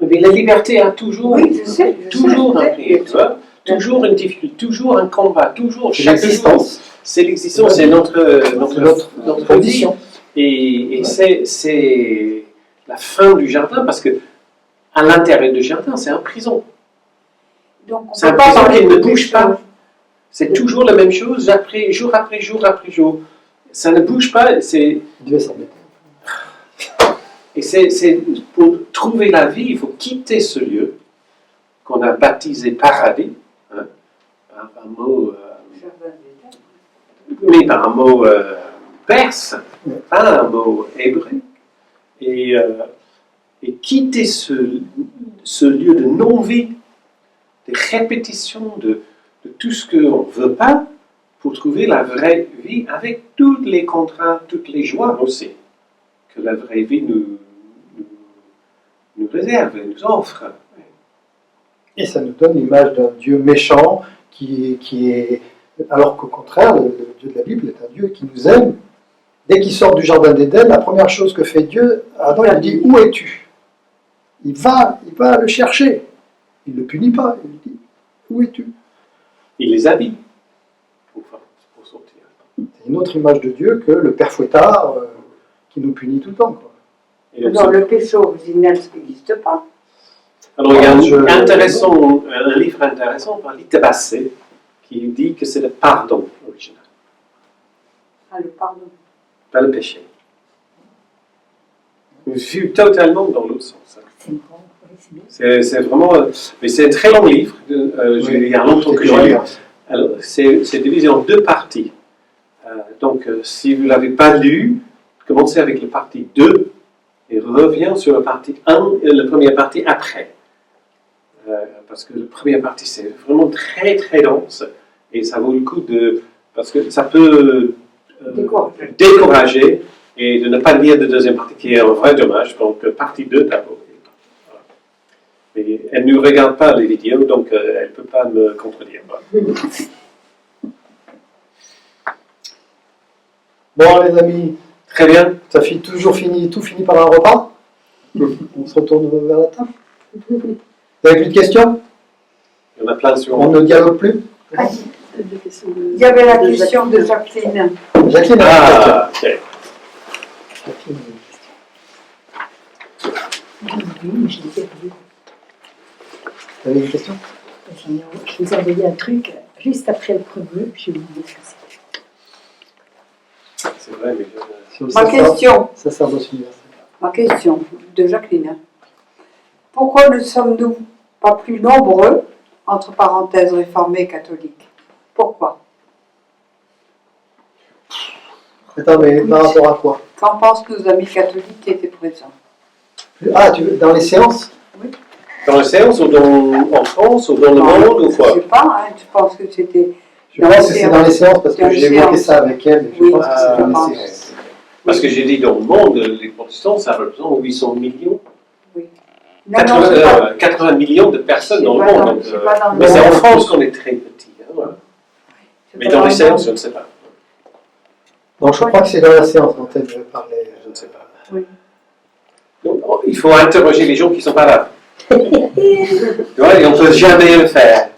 Mais la liberté a toujours, Oui, je sais, toujours un prix, tu vois. Toujours une difficulté, toujours un combat, toujours C'est chaque jour. l'existence. C'est l'existence, c'est notre condition. vie. Et c'est la fin du jardin, parce que à l'intérieur du jardin, c'est un prison. Donc on C'est un peut pas prison parler qui ne de bouge péché. pas. C'est toujours la même chose, jour après jour après jour. Ça ne bouge pas. Dieu s'embête. Et c'est pour trouver la vie, il faut quitter ce lieu qu'on a baptisé paradis, hein, par un mot, mais par un mot perse, pas un mot hébreu, et quitter ce lieu de non-vie, de répétition de tout ce qu'on ne veut pas, pour trouver la vraie vie avec toutes les contraintes, toutes les joies aussi que la vraie vie nous réserve et nous offre. Et ça nous donne l'image d'un Dieu méchant qui est... Alors qu'au contraire, le Dieu de la Bible est un Dieu qui nous aime. Dès qu'il sort du jardin d'Éden, la première chose que fait Dieu, Adam, il dit « Où es-tu » Il va le chercher. Il ne le punit pas. Il lui dit « Où es-tu » Il les habille pour sortir. C'est une autre image de Dieu que le père fouettard qui nous punit tout le temps, quoi. Et Non, le péché originel, ça n'existe pas. alors, il y a un livre intéressant par Lita Bassé qui dit que c'est le pardon original, Ah, le pardon. pas le péché. Je suis totalement dans l'autre sens. C'est grand, oui, c'est bien. C'est vraiment... mais c'est un très long livre. Il y a longtemps que j'ai lu. Alors, c'est divisé en deux parties. Donc, si vous ne l'avez pas lu, commencez avec la partie 2 et reviens sur la partie 1 et la première partie après. Parce que la première partie, c'est vraiment très très dense et ça vaut le coup parce que ça peut décourager et de ne pas lire la deuxième partie qui est un vrai dommage. Donc, partie 2 d'abord. Voilà. Mais elle ne regarde pas les vidéos, donc elle ne peut pas me contredire. Voilà. Bon, les amis, Très bien. ça finit tout finit par un repas. On se retourne vers la table. Vous avez plus de questions? Il y en a plein sur... On ne dialogue plus? Il y avait la question de Jacqueline. Jacqueline a une question. ok. Jacqueline, Oui, mais je l'ai perdu. vous avez une question? Je vous ai envoyé un truc juste après le premier, j'ai oublié ce que c'était. C'est vrai, mais... Sur le Ma question. sacerdoce universel. Ma question de Jacqueline. Pourquoi ne sommes-nous pas plus nombreux, entre parenthèses réformés et catholiques? Pourquoi? Attends, mais par rapport à quoi? Qu'en pensent nos amis catholiques qui étaient présents? Ah, dans les séances? Dans la séance, ou en France, ou dans le monde, ou Je quoi? ne sais pas, hein, je pense que c'était Je pense que c'est dans les séances, parce que j'ai évoqué ça avec elle, et je Oui, pense que c'est je dans pense. les séances. Parce que j'ai dit dans le monde, les protestants, ça représente 800 millions. Oui. Non, non, c'est pas- 80 millions de personnes dans le c'est pas monde. dans- Donc, c'est pas dans le mais c'est en monde. France qu'on est très petit. Hein, voilà. c'est Mais pas dans dans les le séances, monde. je ne sais pas. Donc je crois que c'est dans la séance dont elle parlait. Je ne sais pas. Oui. Donc, il faut interroger les gens qui ne sont pas là. Tu vois, et on ne peut jamais le faire.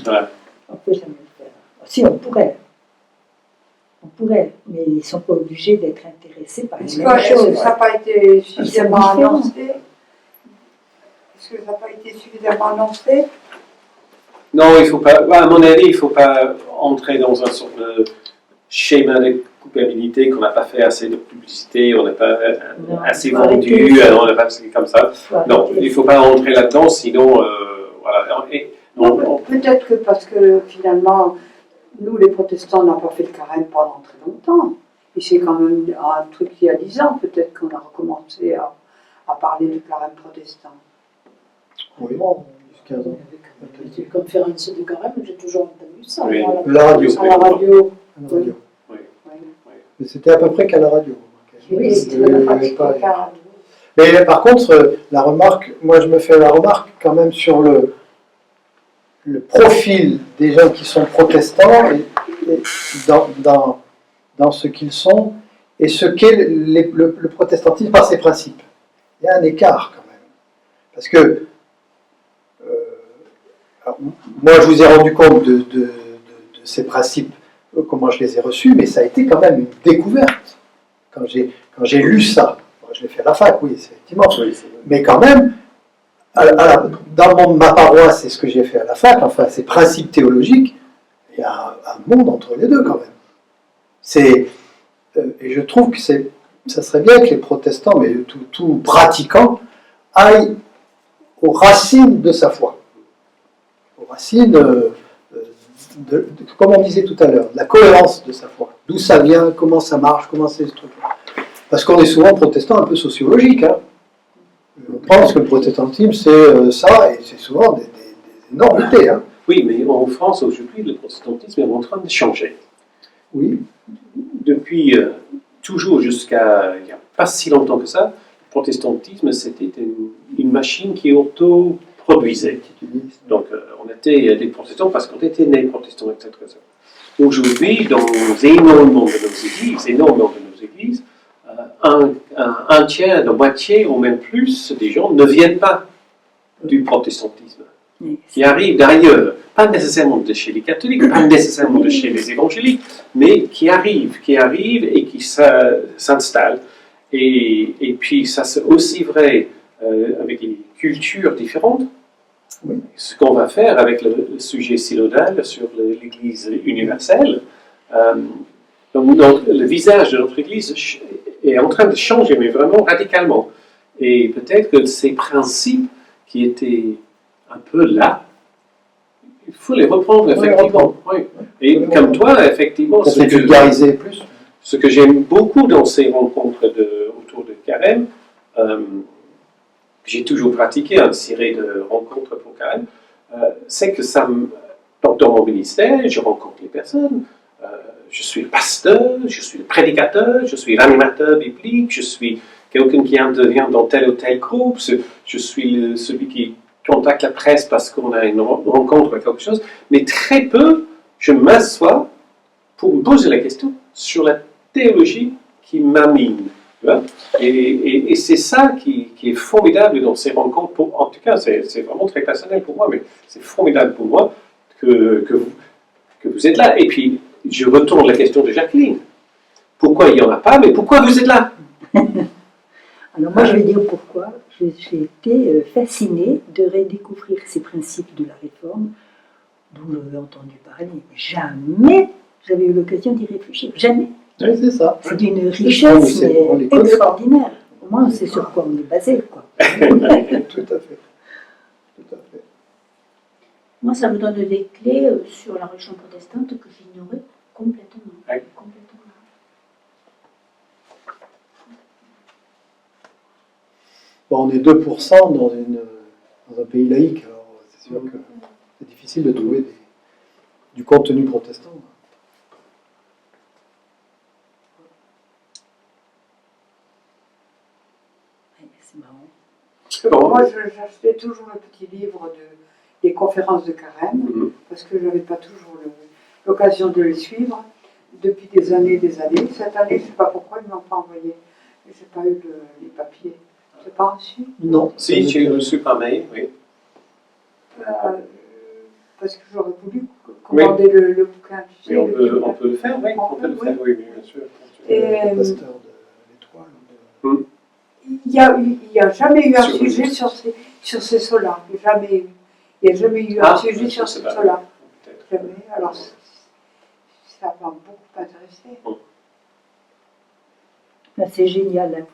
Voilà. On ne peut jamais le faire. Si, on pourrait. On pourrait, mais ils ne sont pas obligés d'être intéressés par les Est-ce mêmes que ça choses. n'a pas été suffisamment différent. annoncé? Est-ce que ça n'a pas été suffisamment annoncé? Non, il faut pas. À mon avis, il ne faut pas entrer dans un sorte de schéma de culpabilité qu'on n'a pas fait assez de publicité, on n'a pas Non, assez faut vendu, arrêter ça. on n'a pas fait comme ça. Faut Non, arrêter. il ne faut pas entrer là-dedans, sinon, voilà. Et Non, peut-être que parce que finalement, nous les protestants, on n'a pas fait le carême pendant très longtemps. Et c'est quand même un truc il y a 10 ans, peut-être qu'on a recommencé à parler du carême protestant. Oui, Bon, 15 ans. avec les conférences de carême, j'ai toujours entendu ça. Oui. À La radio. la radio. À la radio. Oui. Mais c'était à peu près qu'à la radio. Oui, c'était Il y avait pratiquement pas- carême. Mais par contre, la remarque, moi je me fais la remarque quand même sur le profil des gens qui sont protestants et dans ce qu'ils sont et ce qu'est le protestantisme par ses principes. Il y a un écart quand même. Parce que alors, moi je vous ai rendu compte de ces principes, comment je les ai reçus, mais ça a été quand même une découverte. Quand j'ai lu ça, moi, je l'ai fait à la fac, oui, effectivement. Oui, Mais quand même, dans ma paroisse, c'est ce que j'ai fait à la fac, enfin, ces principes théologiques, il y a un monde entre les deux quand même. Et je trouve que ça serait bien que les protestants, mais tout pratiquant, aillent aux racines de sa foi. Aux racines, comme on disait tout à l'heure, de la cohérence de sa foi. D'où ça vient, comment ça marche, comment c'est ce truc-là. Parce qu'on est souvent protestant un peu sociologique. Hein. On pense que le protestantisme, c'est ça, et c'est souvent des énormités. Hein. Oui, mais en France, aujourd'hui, le protestantisme est en train de changer. Oui. Depuis toujours jusqu'à il n'y a pas si longtemps que ça, le protestantisme, c'était une machine qui auto-produisait. Donc, on était des protestants parce qu'on était nés protestants, etc. Aujourd'hui, dans énormément de nos églises, un tiers, de moitié ou même plus des gens ne viennent pas du protestantisme, qui arrivent d'ailleurs, pas nécessairement de chez les catholiques, pas nécessairement de chez les évangéliques, mais qui arrivent et qui s'installent. Et puis ça c'est aussi vrai avec les cultures différentes. Oui. Ce qu'on va faire avec le sujet synodal sur l'Église universelle, donc le visage de notre Église est en train de changer, mais vraiment radicalement. Et peut-être que ces principes qui étaient un peu là, il faut les reprendre effectivement. Oui. Et comme toi, effectivement, Ça s'est vulgarisé plus. ce que j'aime beaucoup dans ces rencontres autour de Carême, j'ai toujours pratiqué une série de rencontres pour Carême, c'est que dans mon ministère, je rencontre les personnes, je suis le pasteur, je suis le prédicateur, je suis l'animateur biblique, je suis quelqu'un qui intervient dans tel ou tel groupe, je suis celui qui contacte la presse parce qu'on a une rencontre ou quelque chose, mais très peu, je m'assois pour me poser la question sur la théologie qui m'anime. Et c'est ça qui est formidable dans ces rencontres. En tout cas, c'est vraiment très personnel pour moi, mais c'est formidable pour moi que vous êtes là. Et puis, je retourne la question de Jacqueline. Pourquoi il n'y en a pas, mais pourquoi vous êtes là? Alors moi, je vais dire pourquoi. J'ai été fascinée de redécouvrir ces principes de la réforme dont j'avais entendu parler. Jamais j'avais eu l'occasion d'y réfléchir. Jamais. Oui, c'est ça. C'est d'une On richesse les connaît pas. extraordinaire. Au moins, c'est sur quoi on est basé, quoi. Tout à fait. Tout à fait. Moi, ça me donne des clés sur la religion protestante que j'ignorais complètement. Oui. Complètement. Bon, on est 2% dans un pays laïque, alors c'est sûr que c'est difficile de trouver du contenu protestant. C'est marrant. Moi, j'achetais toujours le petit livre des conférences de Carême, parce que je n'avais pas toujours l'occasion de les suivre depuis des années et des années. Cette année, je ne sais pas pourquoi ils ne m'ont pas envoyé. Je n'ai pas eu les papiers. Je n'ai pas reçu. Non. Si, j'ai reçu par mail, oui. Parce que j'aurais voulu commander le bouquin. Tu sais, Mais on peut le faire, oui. On peut le faire, oui, bien sûr. Et, Le pasteur de l'Étoile. il n'y a jamais eu un sujet sur ces solas. Il n'y a jamais eu un sujet sur ces solas. Jamais. Alors, ça m'a beaucoup intéressé. Ben, c'est génial, hein.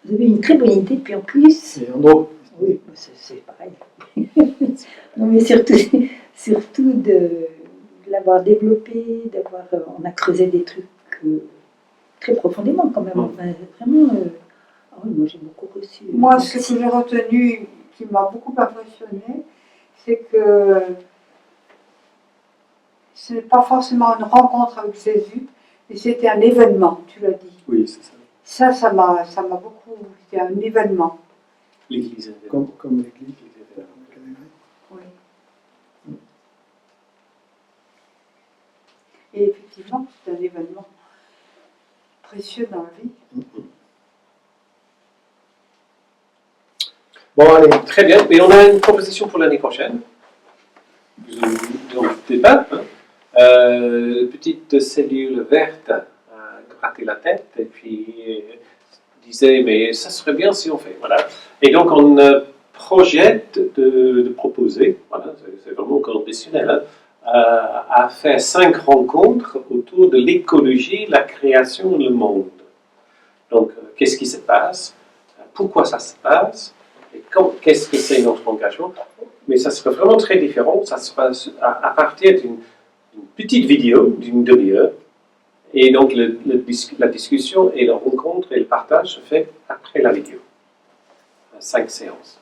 Vous avez une très bonne idée, puis en plus, Et en gros, oui, c'est pareil. Non, mais surtout de l'avoir développé, on a creusé des trucs très profondément quand même. Enfin, vraiment, ah oui, moi j'ai beaucoup reçu. Moi, ce que j'ai retenu, qui m'a beaucoup impressionné, c'est que ce n'est pas forcément une rencontre avec Jésus, mais c'était un événement, tu l'as dit. Oui, c'est ça. Ça m'a beaucoup. C'était un événement. L'Église. comme l'Église. Oui. Et effectivement, c'est un événement précieux dans la vie. Bon, allez. Très bien, mais on a une proposition pour l'année prochaine. Vous n'en doutez pas. Hein. Petite cellule verte à gratter la tête et puis disait mais ça serait bien si on fait. Voilà. Et donc on projette de proposer, voilà, c'est vraiment conditionnel, hein, à faire 5 rencontres autour de l'écologie, la création et le monde. Donc qu'est-ce qui se passe, pourquoi ça se passe, et qu'est-ce que c'est notre engagement. Mais ça serait vraiment très différent, ça se passe à partir d'une petite vidéo d'une demi-heure. Et donc la discussion et la rencontre et le partage se fait après la vidéo. 5 séances.